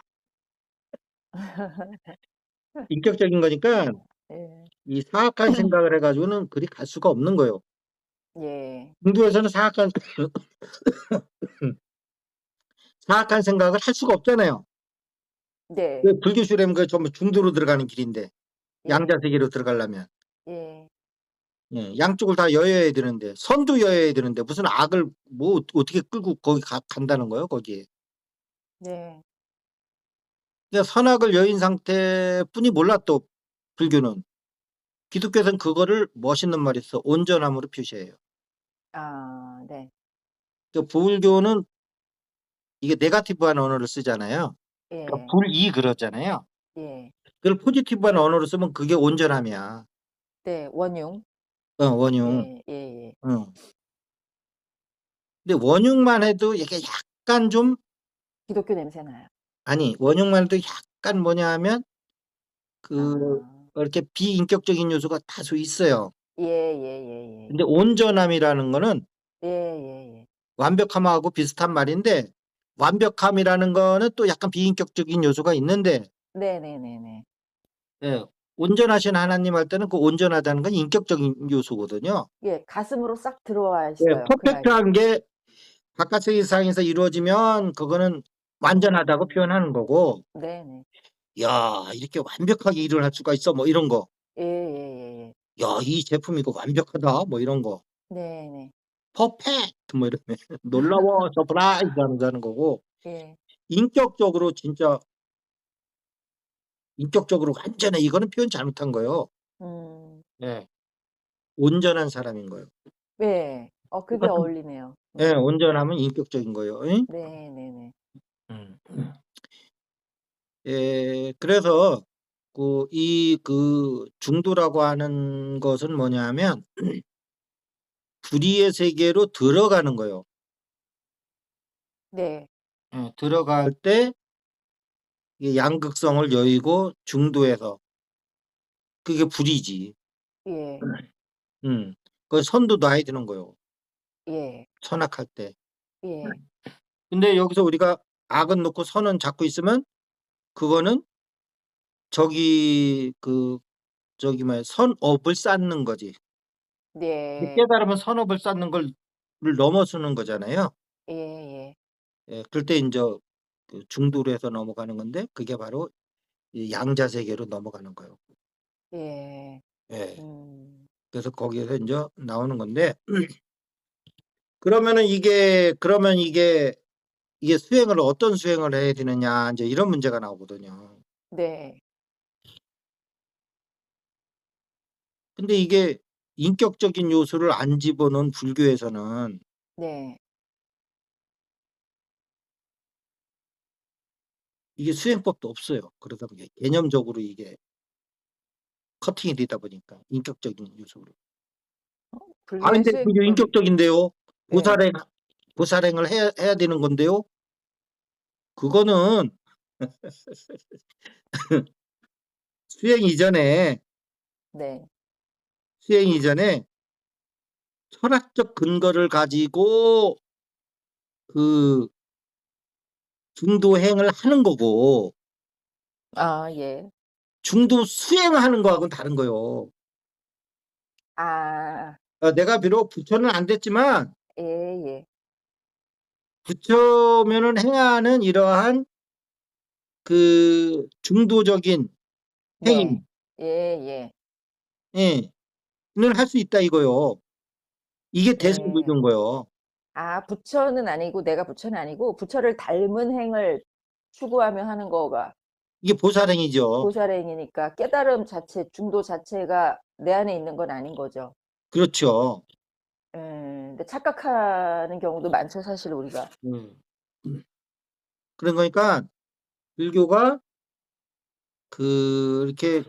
인격적인 거니까 예. 이 사악한 생각을 해 가지고는 그리 갈 수가 없는 거예요. 예. 중도에서는 사악한 생각을 할 수가 없잖아요. 네. 그 불교 수렴 그 전부 중도로 들어가는 길인데 예. 양자 세계로 들어가려면. 예. 예. 양쪽을 다 여여야 되는데 선도 여여야 되는데 무슨 악을 뭐 어떻게 끌고 거기 간다는 거예요, 거기에. 네. 그러니까 선악을 여인 상태뿐이 몰라 또 불교는. 기독교에서는 그거를 멋있는 말이 있어. 온전함으로 표시해요. 아 네. 그 불교는 이게 네거티브한 언어를 쓰잖아요. 그러니까 예. 불이 그러잖아요. 예. 그걸 포지티브한 언어로 쓰면 그게 온전함이야. 네. 원융. 원흉. 예. 예예. 어. 근데 원흉만 해도 이게 약간 좀 기독교 냄새 나요. 아니 원흉만 해도 약간 뭐냐 하면 그 아. 이렇게 비인격적인 요소가 다소 있어요. 예예예예. 근데 온전함이라는 거는 예예예. 완벽함하고 비슷한 말인데 완벽함이라는 거는 또 약간 비인격적인 요소가 있는데 네네네네. 예. 온전하신 하나님 할 때는 그 온전하다는 건 인격적인 요소거든요. 예. 가슴으로 싹 들어와 예. 있어요, 그 말이. 퍼펙트한 게 바깥 세상에서 이루어지면 그거는 완전하다고 음. 표현하는 거고 네네. '야 이렇게 완벽하게 일을 할 수가 있어.' 뭐 이런 거. 예예예예. '야 이 제품 이거 완벽하다.' 뭐 이런 거. 네네. '퍼펙트.' 뭐 이러면 '놀라워. 서프라이즈.' 하는 거고 예. 인격적으로 진짜 인격적으로 완전해 이거는 표현 잘못한 거예요. 음. 예. 온전한 사람인 거예요. 네. 그게 똑같은 어울리네요. 예. 온전함은 인격적인 거예요. 응? 네네네. 음. 예. 그래서 그 중도라고 하는 것은 뭐냐면 불의의 세계로 들어가는 거예요. 네. 예. 들어갈 때 이 양극성을 여의고 중도에서 그게 불이지. 예. 음. 그 선도 놔야 되는 거예요, 예. 선악할 때. 예. 근데 여기서 우리가 악은 놓고 선은 잡고 있으면 그거는 저기 저기 뭐야 선업을 쌓는 거지. 근데 네. 깨달으면 선업을 쌓는 걸 넘어서는 거잖아요. 예예. 예. 그럴 때 인제 그 중도로 해서 넘어가는 건데 그게 바로 이 양자 세계로 넘어가는 거예요. 예. 예. 음. 그래서 거기에서 인제 나오는 건데 그러면 이게 수행을 어떤 수행을 해야 되느냐 인제 이런 문제가 나오거든요. 네. 근데 이게 인격적인 요소를 안 집어넣은 불교에서는 네. 이게 수행법도 없어요. 그러다 보니까 개념적으로 이게 커팅이 되다 보니까 인격적인 요소로. 아 불교의 근데 그게 수행법이 인격적인데요. 예. 보살행을 해야 되는 건데요. 그거는 수행 이전에 네. 수행 이전에 철학적 근거를 가지고 그 중도행을 하는 거고 아 예. 중도 수행하는 거하고는 다른 거예요. 아. 내가 비록 부처는 안 됐지만 예예. 부처면은 행하는 이러한 그 중도적인 네. 행위 예예. 예 는 할 수 있다 이거요. 이게 예. 대승불교인 거요. 아 부처는 아니고 내가 부처는 아니고 부처를 닮은 행을 추구하며 하는 거가 이게 보살행위죠. 보살행위니까 깨달음 자체 중도 자체가 내 안에 있는 건 아닌 거죠. 그렇죠. 예. 근데 착각하는 경우도 많죠, 사실 우리가. 음. 그런 거니까 불교가 이렇게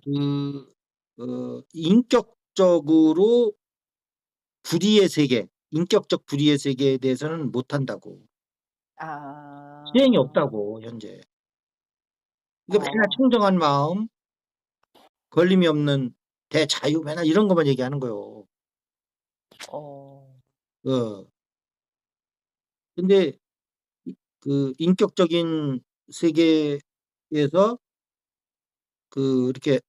인격적으로 불의의 세계, 인격적 불의의 세계에 대해서는 못한다고. 수행이 아. 없다고 현재. 이게 맨날 어. 청정한 마음, 걸림이 없는 대자유 맨날 이런 것만 얘기하는 거요. 어. 어. 근데 인격적인 세계에서 이렇게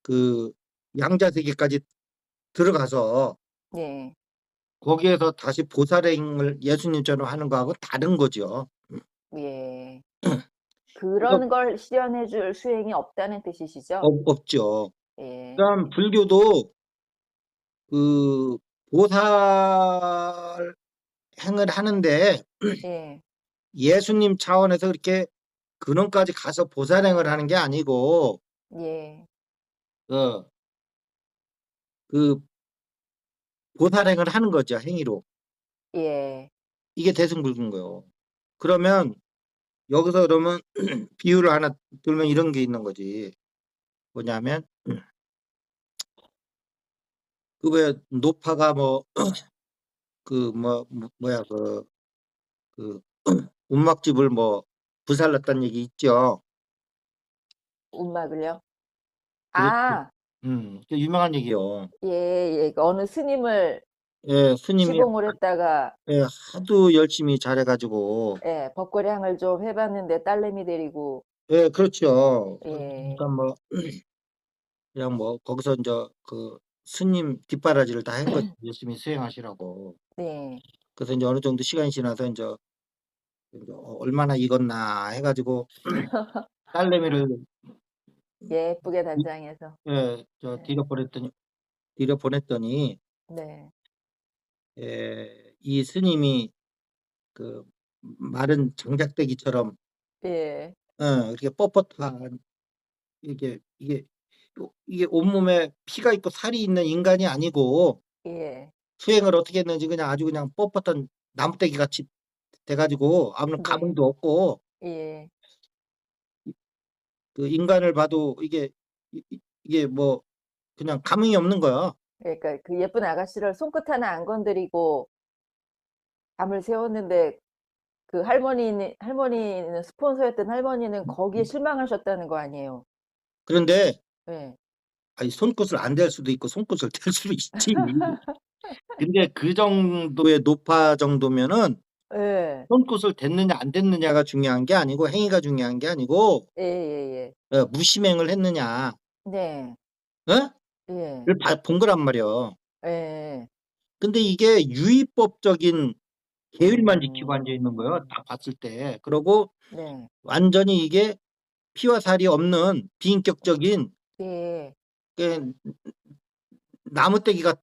그 양자세계까지 들어가서 네. 거기에서 다시 보살행을 예수님처럼 하는 거하고 다른 거죠. 예. 그래서 그런 걸 실현해 줄 수행이 없다는 뜻이시죠? 없죠. 예. 그다음 불교도 그 보살행을 하는데 예. 예수님 차원에서 그렇게 근원까지 가서 보살행을 하는 게 아니고 예. 어 그 보살행을 하는 거죠, 행위로. 예. 이게 대승불교인 거예요. 그러면 여기서 그러면 비유를 하나 들면 이런 게 있는 거지. 뭐냐면 그 왜 노파가 뭐 뭐야 그 운막집을 뭐 불살랐다는 얘기 있죠. 움막을요? 그렇죠. 아. 그 유명한 얘기요. 예예. 그 어느 스님을 예, 스님이 시봉을 했다가 예, 하도 열심히 잘해 가지고 예 법고량을 좀 해 봤는데 딸내미 데리고 예, 그렇죠. 예. 그러니까 뭐 그냥 뭐 거기서 인제 그 스님 뒷바라지를 다 한 거죠, 열심히 수행하시라고. 네. 그래서 인제 어느 정도 시간이 지나서 인제 얼마나 익었나 해 가지고 딸내미를 예쁘게 이 단장해서. 예, 예. 뒤로 보냈더니 네. 이 스님이 그 마른 장작대기처럼 예. 이렇게 뻣뻣한 이게 온몸에 피가 있고 살이 있는 인간이 아니고 예. 수행을 어떻게 했는지 그냥 아주 그냥 뻣뻣한 나무대기 같이 돼 가지고 아무런 네. 감흥도 없고 예. 그 인간을 봐도 이게 뭐 그냥 감흥이 없는 거야. 그러니까 그 예쁜 아가씨를 손끝 하나 안 건드리고 밤을 새웠는데 그 할머니는 스폰서였던 할머니는 거기에 실망하셨다는 거 아니에요. 그런데 예. 아니 손끝을 안 댈 수도 있고 손끝을 댈 수도 있지. 근데 그 정도의 노파 정도면은 예. 손끝을 댔느냐 안 댔느냐가 중요한 게 아니고 행위가 중요한 게 아니고 예예예. 무심행을 했느냐 네. 어? 예. 를 본 거란 말이야. 예예. 근데 이게 유의법적인 계율만 지키고 앉아 있는 거예요, 음. 딱 봤을 때. 그러고 네. 완전히 이게 피와 살이 없는 비인격적인 예. 그 나무떼기가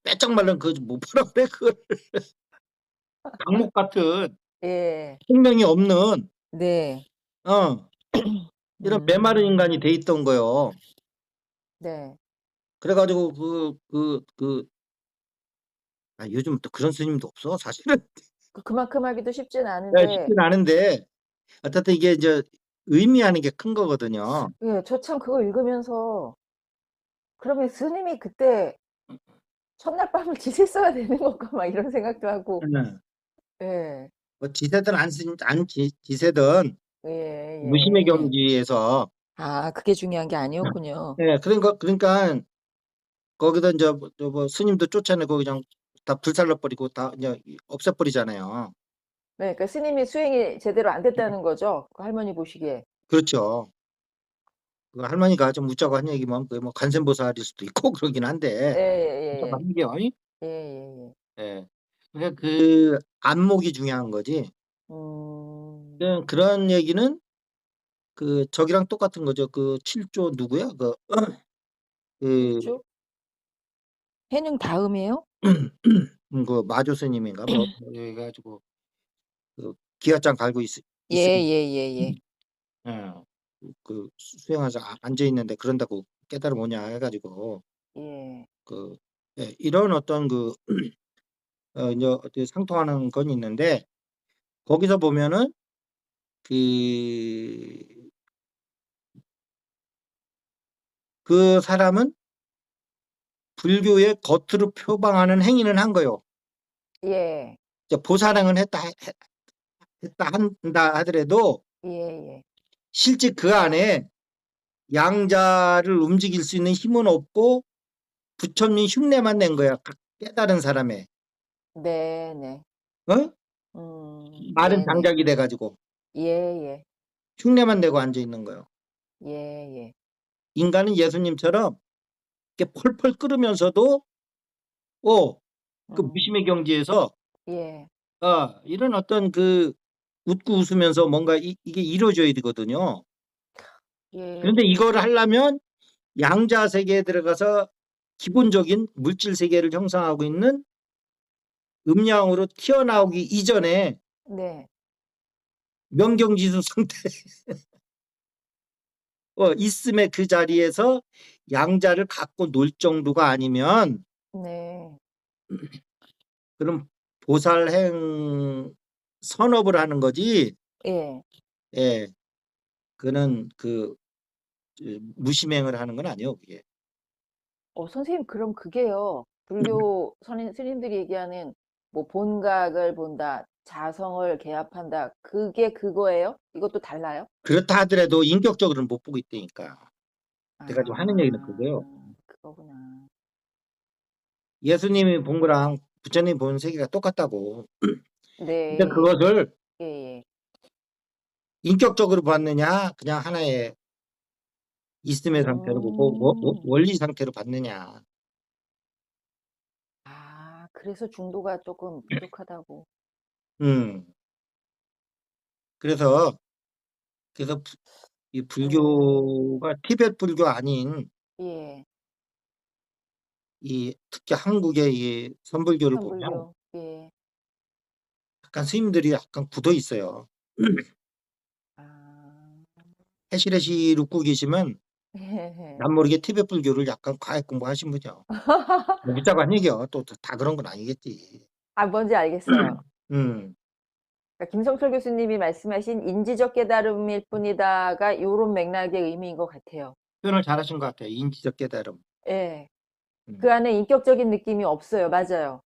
빼짝 말른 그 뭐라 그래 그걸 강목 같은 예. 생명이 없는 네. 어 이런 메마른 인간이 돼 있던 거예요. 네. 그래 가지고 요즘 또 그런 스님도 없어 사실은. 그만큼 하기도 쉽진 예, 않은데 쉽진 않은데 어쨌든 이게 이제 의미하는 게 큰 거거든요. 예 저 참 그거 읽으면서 '그러면 스님이 그때 첫날 밤을 지새서야 되는 건가?' 막 이런 생각도 하고 예. 예. 뭐 지세든 안 지세든 무심의 예예. 경지에서 아 그게 중요한 게 아니었군요. 예, 그러니까 거기다 인제 스님도 쫓아내고 그냥 다 불살라 버리고 다 그냥 없애 버리잖아요. 네 그러니까 스님이 수행이 제대로 안 됐다는 거죠? 그 할머니 보시기에. 그렇죠. 그 할머니가 좀 웃자고 한 얘기면 그게 뭐 관세음보살일 수도 있고 그러긴 한데 웃자고 예예예예. 한 얘기요. 예예예. 예. 그러니까 그 안목이 중요한 거지. 음. 그런 얘기는 저기랑 똑같은 거죠. 그 7조 누구야? 그 일주? 해능 다음이에요? 마조 스님인가 뭐 해 가지고 기와장 갈고 있으면 예예예예. 예. 수행하자 앉아 있는데 그런다고 깨달음 오냐 해 가지고 예. 그 예, 이런 어떤 인제 어떻게 상통하는 건 있는데 거기서 보면은 그 사람은 불교의 겉으로 표방하는 행위는 한 거예요. 예. 이제 보살행을 한다 하더라도 예예. 실제 그 안에 양자를 움직일 수 있는 힘은 없고 부처님 흉내만 낸 거야, 깨달은 사람의. 네네. 어? 마른 네네. 장작이 돼 가지고 예예. 흉내만 내고 앉아 있는 거예요. 예. 인간은 예수님처럼 이렇게 펄펄 끓으면서도 그 무심의 경지에서 예. 이런 어떤 그 웃고 웃으면서 뭔가 이게 이루어져야 되거든요. 예. 그런데 이거를 하려면 양자 세계에 들어가서 기본적인 물질 세계를 형성하고 있는 음양으로 튀어나오기 이전에 네. 명경지수 상태 있음의 그 자리에서 양자를 갖고 놀 정도가 아니면 네. 그럼 보살행 선업을 하는 거지. 예. 예, 그는 그 무심행을 하는 건 아니에요, 그게. 선생님 그럼 그게요. 불교 스님들이 얘기하는 뭐 본각을 본다, 자성을 개합한다. 그게 그거예요? 이것도 달라요? 그렇다 하더라도 인격적으로는 못 보고 있다니까. 내가 지금 하는 얘기는 그거예요. 그거구나. 예수님이 본 거랑 부처님이 본 세계가 똑같다고. 근데 네. 그것을 예. 인격적으로 봤느냐, 그냥 하나의 있음의 상태로 보고 원리 상태로 봤느냐. 그래서 중도가 조금 부족하다고. 음. 그래서 이 불교가 티베트 불교 아닌 예. 이 특히 한국의 이 선불교를 보면 천불교. 예. 약간 스님들이 약간 굳어 있어요. 아. 해시레시 룻고 계시면 예. 남 모르게 티베트 불교를 약간 과외 공부하신 분이요. 뭐 묻자고 한 얘기요. 또 다 그런 건 아니겠지. 뭔지 알겠어요. 음. 그러니까 김성철 교수님이 말씀하신 인지적 깨달음일 뿐이다가 요런 맥락의 의미인 것 같아요. 표현을 잘하신 것 같아요. 인지적 깨달음. 예. 음. 그 안에 인격적인 느낌이 없어요. 맞아요.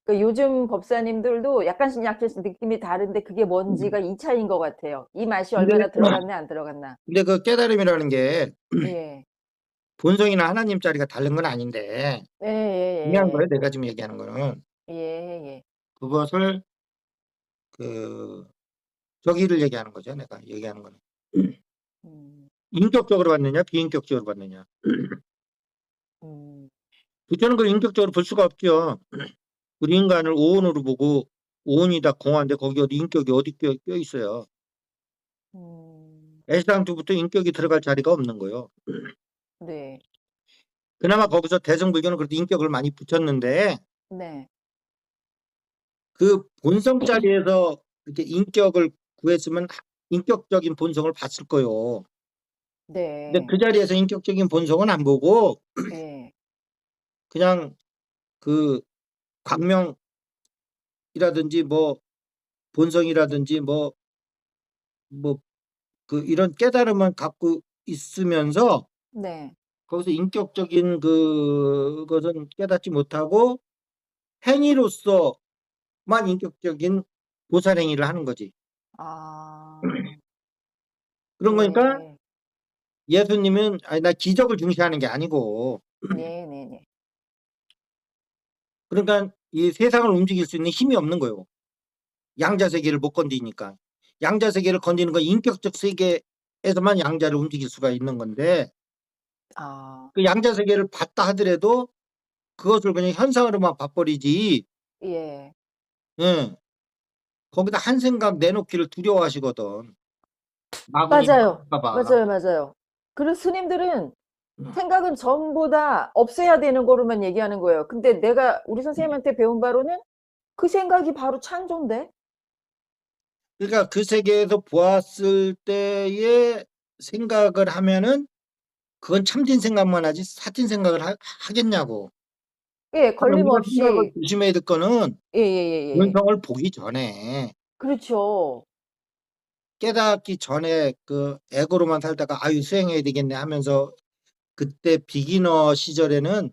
요즘 법사님들도 약간씩 느낌이 다른데 그게 뭔지가 이 차이인 것 같아요. 이 맛이 근데 얼마나 들어갔나 안 들어갔나. 그 깨달음이라는 게 예. 본성이나 하나님짜리가 다른 건 아닌데 중요한 거예요. 내가 지금 얘기하는 거는 예. 그것을 저기를 얘기하는 거죠. 내가 얘기하는 거는 음. 인격적으로 봤느냐, 비인격적으로 봤느냐. 음. 부처는 그걸 인격적으로 볼 수가 없죠. 우리 인간을 오온으로 보고 오온이 다 공한데 거기 어디 인격이 어디 껴 있어요. 애시당초부터 인격이 들어갈 자리가 없는 거예요. 네. 그나마 거기서 대승불교는 그래도 인격을 많이 붙였는데 네. 그 본성 자리에서 이렇게 인격을 구했으면 인격적인 본성을 봤을 거예요. 근데 네. 그 자리에서 인격적인 본성은 안 보고 예. 그냥 그 광명이라든지 뭐 본성이라든지 뭐 그 이런 깨달음만 갖고 있으면서 네. 거기서 인격적인 그것은 깨닫지 못하고 행위로서만 인격적인 보살 행위를 하는 거지. 그런 거니까 예. 예수님은 나 기적을 중시하는 게 아니고 네네네. 그러니까 이 세상을 움직일 수 있는 힘이 없는 거예요. 양자 세계를 못 건드리니까. 양자 세계를 건드리는 건 인격적 세계에서만 양자를 움직일 수가 있는 건데 그 양자 세계를 봤다 하더라도 그것을 그냥 현상으로만 봐버리지. 예. 예. 거기다 한 생각 내놓기를 두려워하시거든. 마구니 맞아요. 나올까 봐. 맞아요. 그리고 스님들은 음. 생각은 전부 다 없애야 되는 거로만 얘기하는 거예요. 근데 내가 우리 선생님한테 배운 바로는 그 생각이 바로 창조인데? 그러니까 그 세계에서 보았을 때의 생각을 하면은 그건 참된 생각만 하지 사진 생각을 하겠냐고. 예, 그러니까 우리가 생각을 걸림없이. 조심해야 될 거는 예예예예. 본성을 보기 전에 그렇죠. 깨닫기 전에 그 에고로만 살다가 아유 수행해야 되겠네 하면서 그때 비기너 시절에는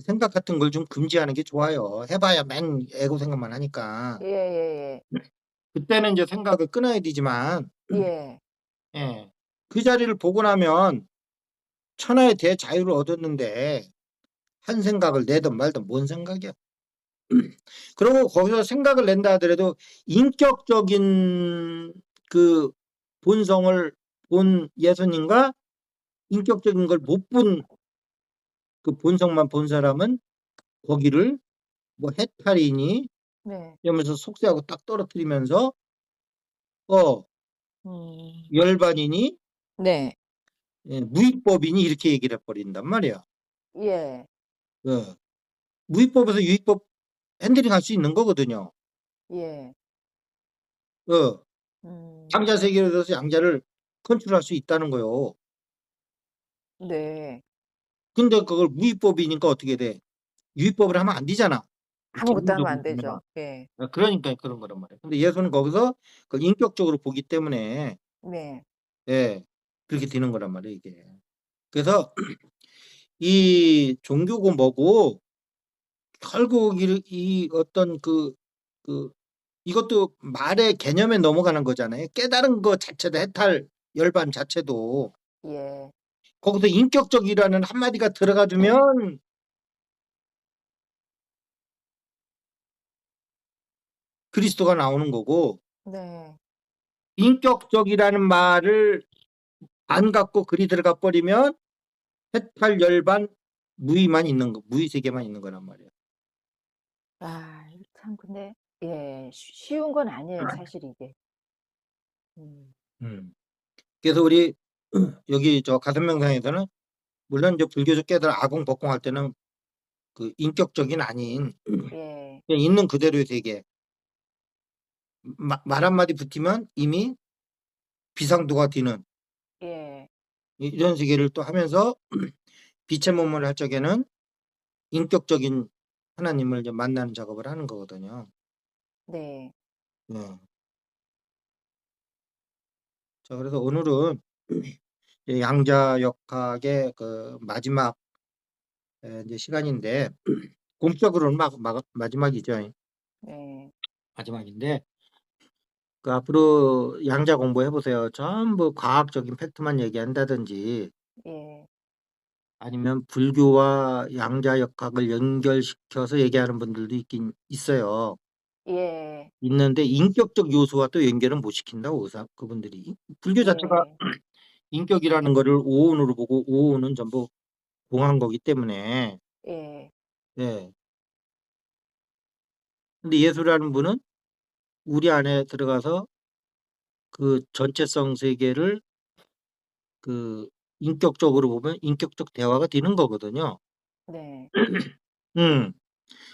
생각 같은 걸 좀 금지하는 게 좋아요. 해봐야 맨 에고 생각만 하니까. 예예예. 그때는 이제 생각을 끊어야 되지만 예. 예. 그 자리를 보고 나면 천하의 대자유를 얻었는데 한 생각을 내든 말든 뭔 생각이야. 그리고 거기서 생각을 낸다 하더라도 인격적인 그 본성을 본 예수님과 인격적인 걸 못 본 그 본성만 본 사람은 거기를 뭐 해탈이니 네. 이러면서 속세하고 딱 떨어뜨리면서 음. 열반이니 네. 예, 무위법이니 이렇게 얘기를 해버린단 말이야. 예. 예. 무위법에서 유위법 핸들링 할 수 있는 거거든요. 예. 어, 음. 양자 세계에 대해서 양자를 컨트롤할 수 있다는 거요. 네. 근데 그걸 무위법이니까 어떻게 돼? 유위법을 하면 안 되잖아. 아무것도 하면 기본적으로 안 보면. 되죠. 예. 그러니까 그런 거란 말이야. 근데 예수는 거기서 그걸 인격적으로 보기 때문에 네. 예, 그렇게 되는 거란 말이에요, 이게. 그래서 이 종교고 뭐고 결국 이 어떤 이것도 말의 개념에 넘어가는 거잖아요. 깨달은 거 자체도 해탈 열반 자체도 예. 거기서 인격적이라는 한마디가 들어가주면 그리스도가 나오는 거고 네. 인격적이라는 말을 안 갖고 글이 들어가 버리면 해탈 열반 무의만 있는 거, 무의 세계만 있는 거란 말이에요. 아 참 근데 예 쉬운 건 아니에요 사실 이게. 음. 음. 그래서 우리 여기 저 가선명상에서는 물론 이제 불교적 깨달아 아공 법공할 때는 그 인격적인 아닌 예. 그냥 있는 그대로의 세계 말 한마디 붙이면 이미 비상도가 되는 예. 이런 세계를 또 하면서 빛의 몸을 할 적에는 인격적인 하나님을 이제 만나는 작업을 하는 거거든요. 네. 네. 자, 그래서 오늘은 양자역학의 그 마지막 이제 시간인데 공적으로는 마지막이죠. 네. 마지막인데 그 앞으로 양자 공부해 보세요. 전부 과학적인 팩트만 얘기한다든지 예. 아니면 불교와 양자역학을 연결시켜서 얘기하는 분들도 있긴 있어요. 예. 있는데 인격적 요소와 또 연결은 못 시킨다고 그분들이. 불교 자체가 예. 인격이라는 거를 오온으로 보고 오온은 전부 공한 거기 때문에 예. 예. 근데 예수라는 분은 우리 안에 들어가서 그 전체성 세계를 그 인격적으로 보면 인격적 대화가 되는 거거든요. 네. 음.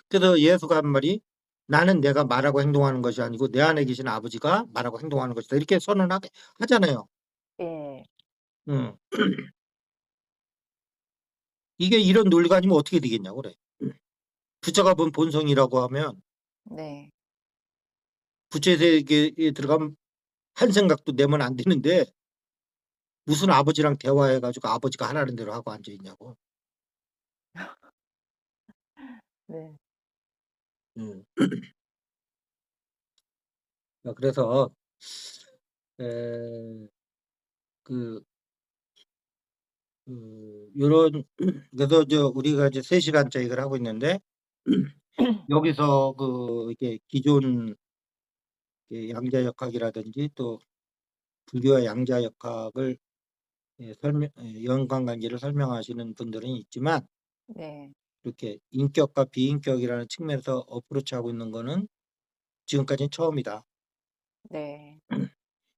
그래서 예수가 한 말이 나는 내가 말하고 행동하는 것이 아니고 내 안에 계신 아버지가 말하고 행동하는 것이다. 이렇게 선언하게 하잖아요. 예. 음. 이게 이런 논리가 아니면 어떻게 되겠냐고 그래. 부처가 본 본성이라고 하면 네. 부처의 세계에 들어가면 한 생각도 내면 안 되는데 무슨 아버지랑 대화해 가지고 아버지가 하라는 대로 하고 앉아 있냐고. 네. 음. 그래서 에, 그, 요런 그래서 우리가 이제 3시간째 이걸 하고 있는데 여기서 이게 기존 양자역학이라든지 또 불교와 양자역학을 연관관계를 설명하시는 분들은 있지만 네. 이렇게 인격과 비인격이라는 측면에서 어프로치하고 있는 거는 지금까지는 처음이다. 네.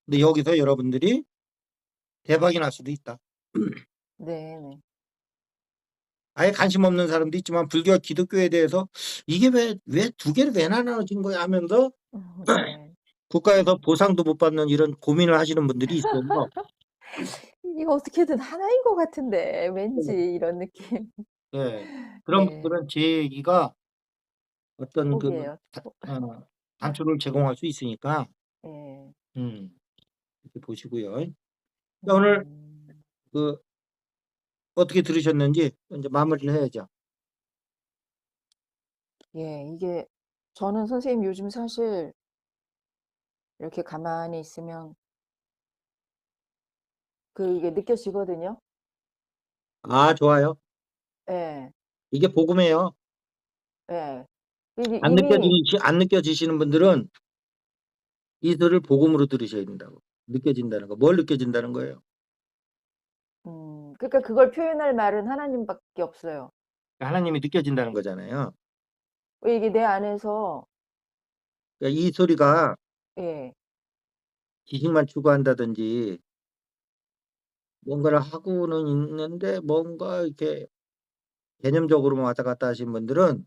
근데 여기서 여러분들이 대박이 날 수도 있다. 네네. 아예 관심 없는 사람도 있지만 불교와 기독교에 대해서 이게 왜 두 개를 왜 나눠진 거야 하면서 네. 국가에서 보상도 못 받는 이런 고민을 하시는 분들이 있어요. 이게 어떻게든 하나인 것 같은데 왠지 이런 느낌. 예. 그런 네. 분들은 제 얘기가 어떤 복이에요. 복. 단초를 제공할 수 있으니까 예. 음, 이렇게 보시고요. 자, 오늘 음. 그 어떻게 들으셨는지 이제 마무리를 해야죠. 예. 이게 저는 선생님 요즘 사실 이렇게 가만히 있으면 그게 느껴지거든요. 아, 좋아요. 예. 이게 복음이에요. 예. 이게 이미 안 느껴지시는 분들은 이 글을 복음으로 들으셔야 된다고. 느껴진다는 거. 뭘 느껴진다는 거예요? 그러니까 그걸 표현할 말은 하나님밖에 없어요. 하나님이 느껴진다는 거잖아요. 왜 이게 내 안에서 그러니까 이 소리가 예. 지식만 추구한다든지 뭔가를 하고는 있는데 뭔가 이렇게 개념적으로만 왔다 갔다 하신 분들은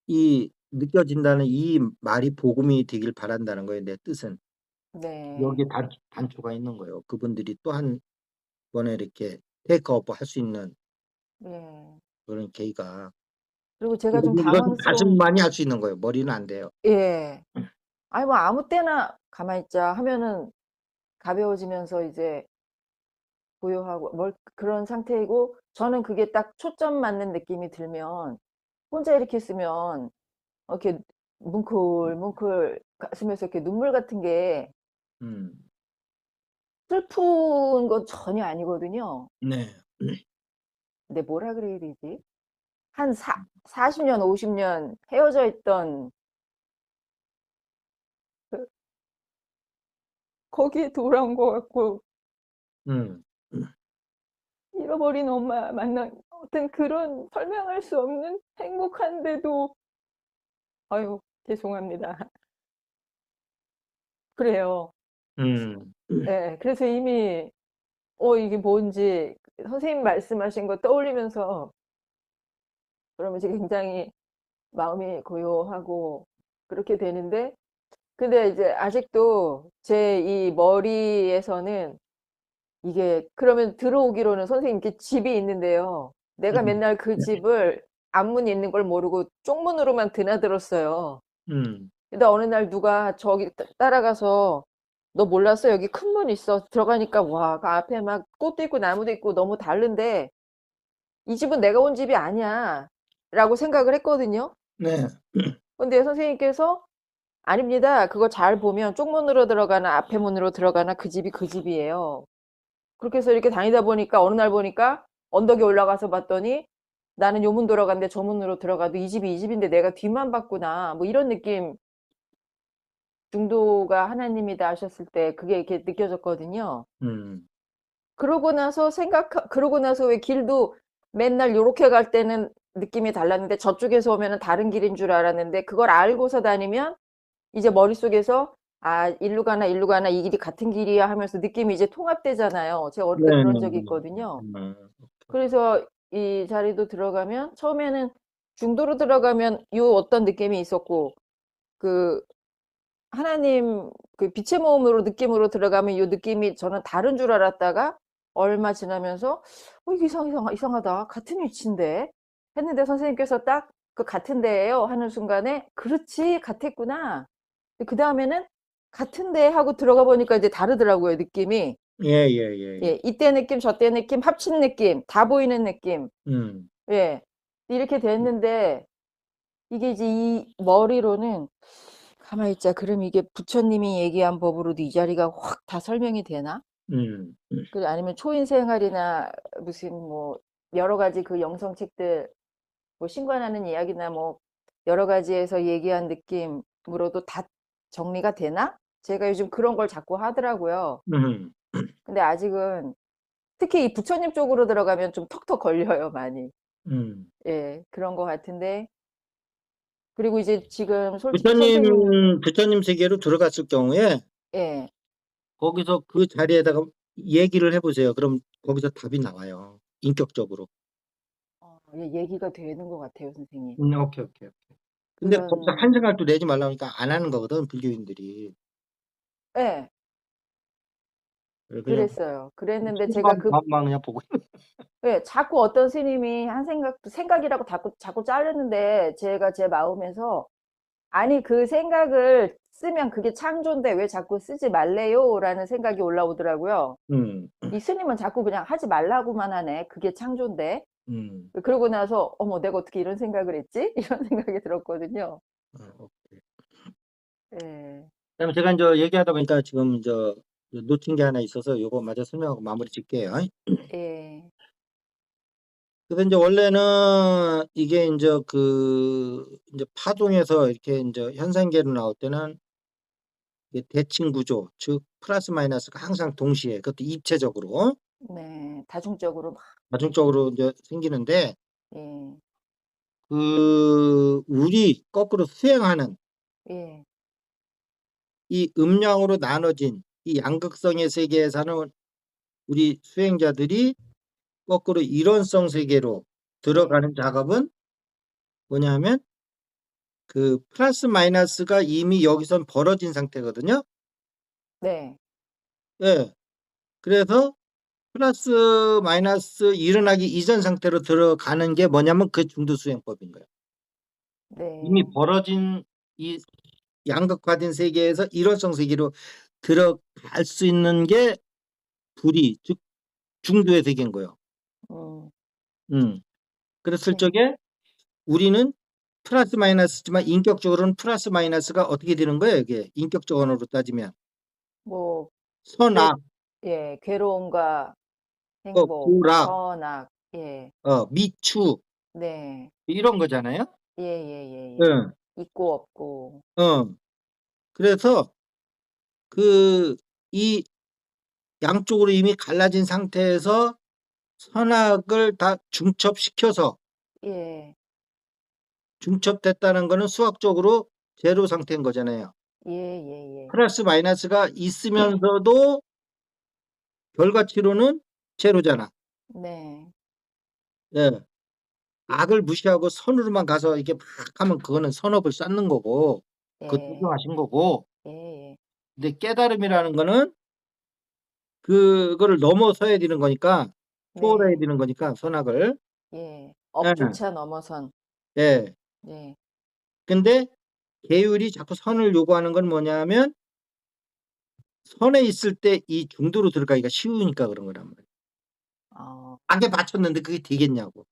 이 느껴진다는 이 말이 복음이 되길 바란다는 거예요, 내 뜻은. 네. 여기에 단초가 있는 거예요. 그분들이 또 한 번에 이렇게 테이크업 할 수 있는 예. 그런 계기가. 그리고 제가 좀 이건 당황스러운 가슴만이 할 수 있는 거예요. 머리는 안 돼요. 예. 아니 뭐 아무 때나 가만히 있자 하면은 가벼워지면서 이제 고요하고 뭘 그런 상태이고 저는 그게 딱 초점 맞는 느낌이 들면 혼자 이렇게 있으면 이렇게 뭉클뭉클 가슴에서 이렇게 눈물 같은 게 음. 슬픈 건 전혀 아니거든요. 네. 근데 뭐라 그래야 되지? 한 40년 50년 헤어져 있던 그 거기에 돌아온 것 같고 음. 잃어버린 엄마 만난 어떤 그런 설명할 수 없는 행복한데도 아유 죄송합니다. 그래요. 음. 예. 그래서 이미 이게 뭔지 선생님 말씀하신 거 떠올리면서 그러면 이제 굉장히 마음이 고요하고 그렇게 되는데 근데 이제 아직도 제 이 머리에서는 이게 그러면 들어오기로는 선생님 이렇게 집이 있는데요. 내가 음. 맨날 그 집을 앞문이 있는 걸 모르고 쪽문으로만 드나들었어요. 음. 근데 어느 날 누가 저기 따라가서 "너 몰랐어? 여기 큰 문 있어." 들어가니까 와 그 앞에 막 꽃도 있고 나무도 있고 너무 다른데 '이 집은 내가 온 집이 아니야.'라고 생각을 했거든요. 네. 근데 선생님께서 "아닙니다. 그거 잘 보면 쪽문으로 들어가나 앞에 문으로 들어가나 그 집이 그 집이에요." 그렇게 해서 이렇게 다니다 보니까 어느 날 보니까 언덕에 올라가서 봤더니 '나는 요 문 들어갔는데 저 문으로 들어가도 이 집이 이 집인데 내가 뒤만 봤구나.' 뭐 이런 느낌 중도가 하나님이다 하셨을 때 그게 이렇게 느껴졌거든요. 음. 그러고 나서 왜 길도 맨날 요렇게 갈 때는 느낌이 달랐는데 저쪽에서 오면은 다른 길인 줄 알았는데 그걸 알고서 다니면 이제 머릿속에서 '아 일로 가나 일로 가나 이 길이 같은 길이야.' 하면서 느낌이 이제 통합되잖아요. 제가 어릴 때 그런 적이 네네네. 있거든요. 음. 그래서 이 자리도 들어가면 처음에는 중도로 들어가면 요 어떤 느낌이 있었고 그 하나님 그 빛의 모음으로 느낌으로 들어가면 요 느낌이 저는 다른 줄 알았다가 얼마 지나면서 이게 이상하다. 같은 위치인데." 했는데 선생님께서 딱 "그 같은 데예요." 하는 순간에 '그렇지. 같았구나.' 그다음에는 '같은데.' 하고 들어가 보니까 이제 다르더라고요 느낌이. 예예예예. 예. 이때 느낌 저때 느낌 합친 느낌 다 보이는 느낌. 음. 예. 이렇게 됐는데 이게 이제 이 머리로는 가만히 있자. 그럼 이게 부처님이 얘기한 법으로도 이 자리가 확 다 설명이 되나? 음. 아니면 초인 생활이나 무슨 뭐 여러 가지 그 영성책들 뭐 신관하는 이야기나 뭐 여러 가지에서 얘기한 느낌으로도 다 정리가 되나? 제가 요즘 그런 걸 자꾸 하더라고요. 음. 근데 아직은 특히 이 부처님 쪽으로 들어가면 좀 턱턱 걸려요, 많이. 음. 예. 그런 것 같은데 그리고 이제 지금 솔직히 선생님은 부처님 세계로 들어갔을 경우에 예. 거기서 그 자리에다가 얘기를 해 보세요. 그럼 거기서 답이 나와요, 인격적으로. 예 얘기가 되는 것 같아요, 선생님. 오케이, 오케이, 오케이. 근데 거기서 그런 한생각도 내지 말라니까 안 하는 거거든, 불교인들이. 예. 그냥 그랬어요. 그랬는데 제가 수고한 마음만 그냥 보고 예 자꾸 어떤 스님이 한 생각이라고 자꾸 자르는데 제가 제 마음에서 '아니 그 생각을 쓰면 그게 창조인데 왜 자꾸 쓰지 말래요?'라는 생각이 올라오더라고요. 음. 이 스님은 자꾸 그냥 하지 말라고만 하네. 그게 창조인데. 음. 그러고 나서 '어머 내가 어떻게 이런 생각을 했지?' 이런 생각이 들었거든요. 오케이. 예. 그다음에 제가 인제 얘기하다 보니까 지금 놓친 게 하나 있어서 요거 마저 설명하고 마무리 짓게요. 예. 그래서 인제 원래는 이게 인제 파동에서 이렇게 인제 현상계로 나올 때는 이게 대칭 구조 즉 플러스 마이너스가 항상 동시에 그것도 입체적으로 네. 다중적으로 막 다중적으로 인제 생기는데 예. 우리 거꾸로 수행하는 예. 이 음양으로 나눠진 이 양극성의 세계에 사는 우리 수행자들이 거꾸로 이론성 세계로 네. 들어가는 작업은 뭐냐면 그 플러스 마이너스가 이미 여기선 벌어진 상태거든요. 네. 예. 그래서 플러스 마이너스 일어나기 이전 상태로 들어가는 게 뭐냐면 그 중도 수행법인 거예요. 이미 네. 벌어진 이 양극화된 세계에서 일원성 세계로 들어갈 수 있는 게 불이 즉 중도의 세계인 거예요. 음. 그랬을 네. 적에 우리는 플러스 마이너스지만 인격적으로는 플러스 마이너스가 어떻게 되는 거예요, 이게 인격적 언어로 따지면. 뭐 괴 선악, 예. 괴로움과 행복, 고락, 선악. 예. 미추 네. 이런 거잖아요. 예예예예. 예. 있고 없고. 어. 그래서 그 이 양쪽으로 이미 갈라진 상태에서 선악을 다 중첩시켜서 예. 중첩됐다는 거는 수학적으로 제로 상태인 거잖아요. 예예예. 플러스 마이너스가 있으면서도 결과치로는 제로잖아. 네. 예. 악을 무시하고 선으로만 가서 이게 막 하면 그거는 선업을 쌓는 거고 그거 예. 조정하신 거고 예예. 근데 깨달음이라는 거는 그거를 넘어서야 되는 거니까 초월해야 네. 되는 거니까 선악을. 예. 예. 업조차 넘어선. 예. 네. 근데 계율이 자꾸 선을 요구하는 건 뭐냐면 선에 있을 때 이 중도로 들어가기가 쉬우니까 그런 거란 말이에요. 어. 악에 맞췄는데 그게 되겠냐고.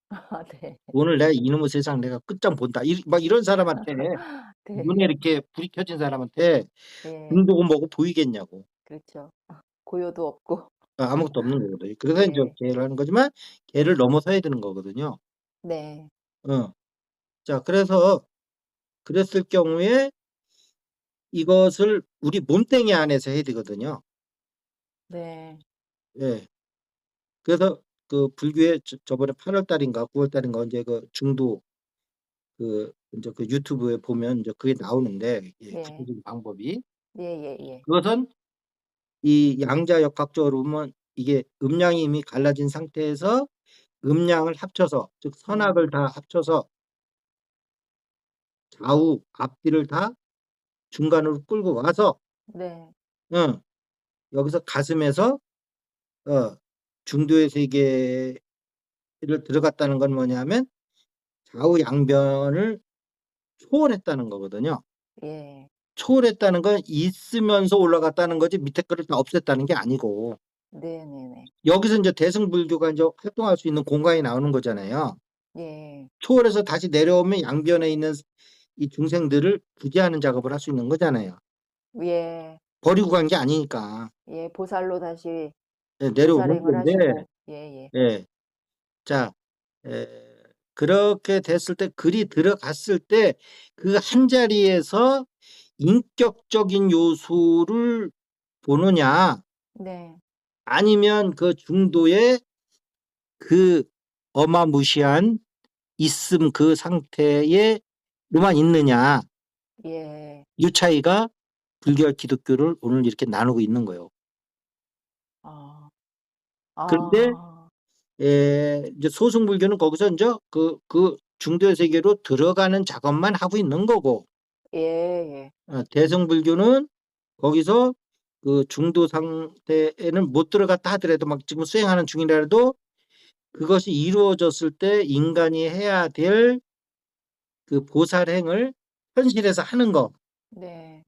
아 네. 오늘 내가 이놈의 세상 내가 끝장 본다. 막 이런 사람한테 눈에 네. 이렇게 불이 켜진 사람한테 예. 중도고 뭐고 보이겠냐고. 그렇죠. 고요도 없고. 아무것도 없는 거거든요. 그래서 인제 예. 계를 하는 거지만 계를 넘어서야 되는 거거든요. 네. 어. 자 그래서 그랬을 경우에 이것을 우리 몸뚱이 안에서 해야 되거든요. 네. 예. 그래서 그 불교에 저번에 8월 달인가 9월 달인가 언제 그 중도 인제 그 유튜브에 보면 인제 그게 나오는데 예 예. 구체적인 방법이. 예예예. 그것은 이 양자역학적으로 보면 이게 음양이 이미 갈라진 상태에서 음양을 합쳐서 즉 선악을 음. 다 합쳐서 좌우 앞뒤를 다 중간으로 끌고 와서 네. 어 여기서 가슴에서 어 중도의 세계를 들어갔다는 건 뭐냐면 좌우 양변을 초월했다는 거거든요. 예. 초월했다는 건 있으면서 올라갔다는 거지 밑에 거를 다 없앴다는 게 아니고 네네네. 여기서 인제 대승불교가 인제 활동할 수 있는 공간이 나오는 거잖아요. 예. 초월해서 다시 내려오면 양변에 있는 이 중생들을 구제하는 작업을 할 수 있는 거잖아요. 예. 버리고 간 게 아니니까. 예. 보살로 다시 예 내려오는 보살행을 건데 하시고. 예예. 예. 자 그렇게 됐을 때 글이 들어갔을 때 그 한자리에서 인격적인 요소를 보느냐 네. 아니면 그 중도의 그 어마무시한 있음 그 상태에 로만 있느냐 예. 이 차이가 불교와 기독교를 오늘 이렇게 나누고 있는 거예요. 아. 그런데 아. 이제 소승불교는 거기서 인제 그 중도의 세계로 들어가는 작업만 하고 있는 거고 예예. 대승불교는 거기서 그 중도 상태에는 못 들어갔다 하더라도 막 지금 수행하는 중이라도 그것이 이루어졌을 때 인간이 해야 될 그 보살행을 현실에서 하는 거. 네.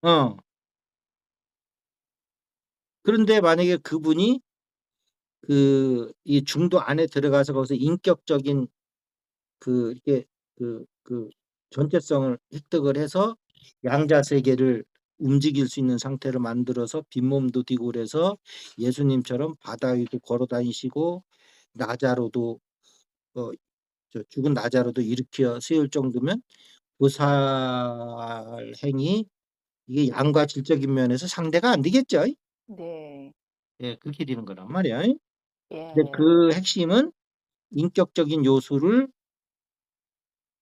어. 그런데 만약에 그분이 이 중도 안에 들어가서 거기서 인격적인 이렇게 전체성을 획득을 해서 양자 세계를 움직일 수 있는 상태를 만들어서 빈몸도 뛰고 그래서 예수님처럼 바다 위도 걸어 다니시고 나자로도 죽은 나자로도 일으켜 세울 정도면 보살행이 이게 양과 질적인 면에서 상대가 안 되겠죠. 네. 예, 그렇게 되는 거란 말이야. 근데 예. 그 핵심은 인격적인 요소를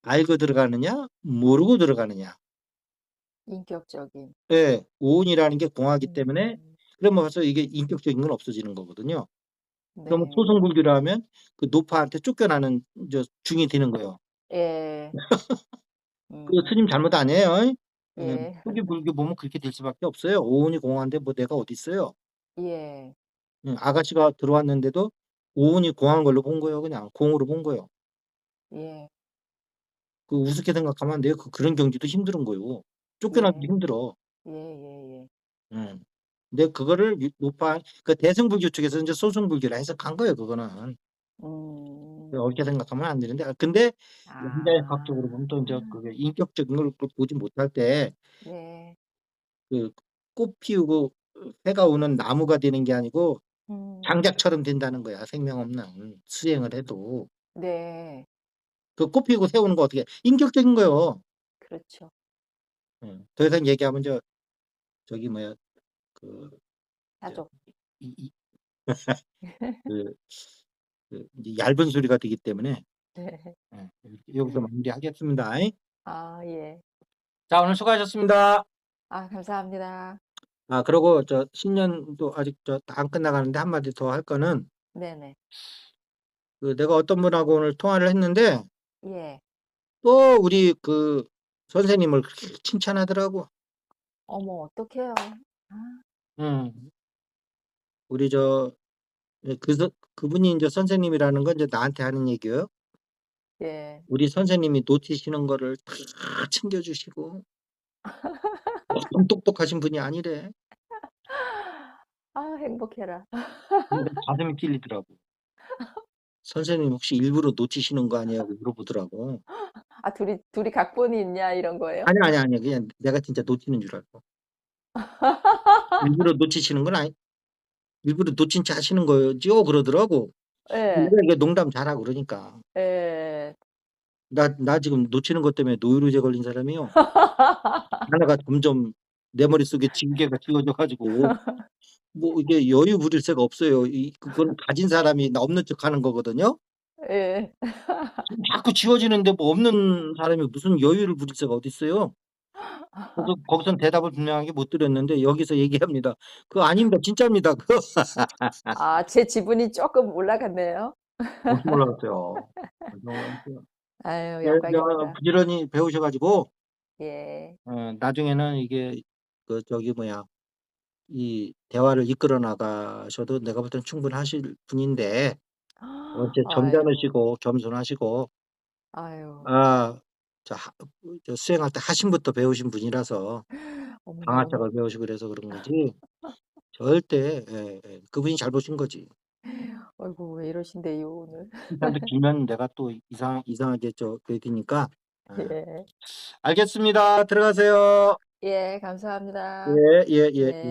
알고 들어가느냐, 모르고 들어가느냐. 인격적인. 예, 오온이라는 게 공하기 때문에 음. 그러면 벌써 이게 인격적인 건 없어지는 거거든요. 그러면 네. 소송불교를 하면 그 노파한테 쫓겨나는 중이 되는 거예요. 예. 그 스님 음. 잘못 아니에요. 예, 예. 초기 불교 보면 그렇게 될 수밖에 없어요. 오온이 공한데 뭐 내가 어디 있어요. 예. 아가씨가 들어왔는데도 오온이 공한 걸로 본 거예요. 그냥 공으로 본 거예요. 예. 그 우습게 생각하면 안 돼요. 그런 경지도 힘든 거예요. 쫓겨나기도 예. 힘들어. 예예예. 음. 근데 그거를 노파 그 대승불교 쪽에서 이제 소승불교라 해석한 거예요. 그거는. 음. 옳게 생각하면 안 되는데 근데 양자의 과학적으로 아. 보면 또 인제 그게 인격적인 걸 보지 못할 때 네. 그 꽃 피우고 새가 오는 나무가 되는 게 아니고 음. 장작처럼 된다는 거야, 생명 없는 수행을 해도. 네. 그 꽃 피우고 새 오는 거 어떻게 인격적인 거요. 그렇죠. 더 이상 얘기하면 저기 뭐야 그 저 사족. 이 그 이제 얇은 소리가 되기 때문에 네. 예 여기서 마무리하겠습니다. 아 예. 자, 오늘 수고하셨습니다. 아 감사합니다. 아, 그리고 신년도 아직 안 끝나가는데 한마디 더 할 거는 네네. 내가 어떤 분하고 오늘 통화를 했는데 예. 또 우리 그 선생님을 그렇게 칭찬하더라고. 어머 어떡해요. 아 음. 우리 예, 그분이 인제 선생님이라는 건 이제 나한테 하는 얘기예요. 예. 우리 선생님이 놓치시는 거를 다 챙겨 주시고 엄청 똑똑하신 분이 아니래. 아 행복해라. 근데 가슴이 찔리더라고. 선생님 혹시 일부러 놓치시는 거 아니냐고 물어보더라고. 아 둘이 각본이 있냐 이런 거예요? 아니야. 그냥 내가 진짜 놓치는 줄 알고. 일부러 놓치시는 건 일부러 놓친 체 하시는 거죠 그러더라고. 내가 예. 이게 농담 잘하고 그러니까. 예. 나 지금 놓치는 것 때문에 노이로제 걸린 사람이요. 하나가 점점 내 머릿속에 징계가 지어져 가지고 뭐 이게 여유 부릴 새가 없어요. 그거는 가진 사람이 나 없는 척하는 거거든요. 예. 지금 자꾸 지어지는데 뭐 없는 사람이 무슨 여유를 부릴 새가 어딨어요. 그래서 거기선 대답을 분명하게 못 드렸는데 여기서 얘기합니다. "그거 아닙니다. 진짜입니다." 그거. 아 제 지분이 쪼끔 올라갔네요. 엄청 올라갔어요. 그래서 아유 영광입니다. 부지런히 배우셔 가지고 예. 나중에는 이게 뭐야 이 대화를 이끌어 나가셔도 내가 볼 때는 충분하실 분인데 이제 아유. 점잖으시고 겸손하시고 아유. 아 수행할 때 하신부터 배우신 분이라서 어머나, 어머나. 방아짝을 배우시고 그래서 그런 거지 절대 그분이 잘 보신 거지. 아이고 왜 이러신데요 오늘. 칭찬도 길면 내가 또 이상하게 그래 되니까. 예. 예. 알겠습니다. 들어가세요. 예 감사합니다. 예. 예.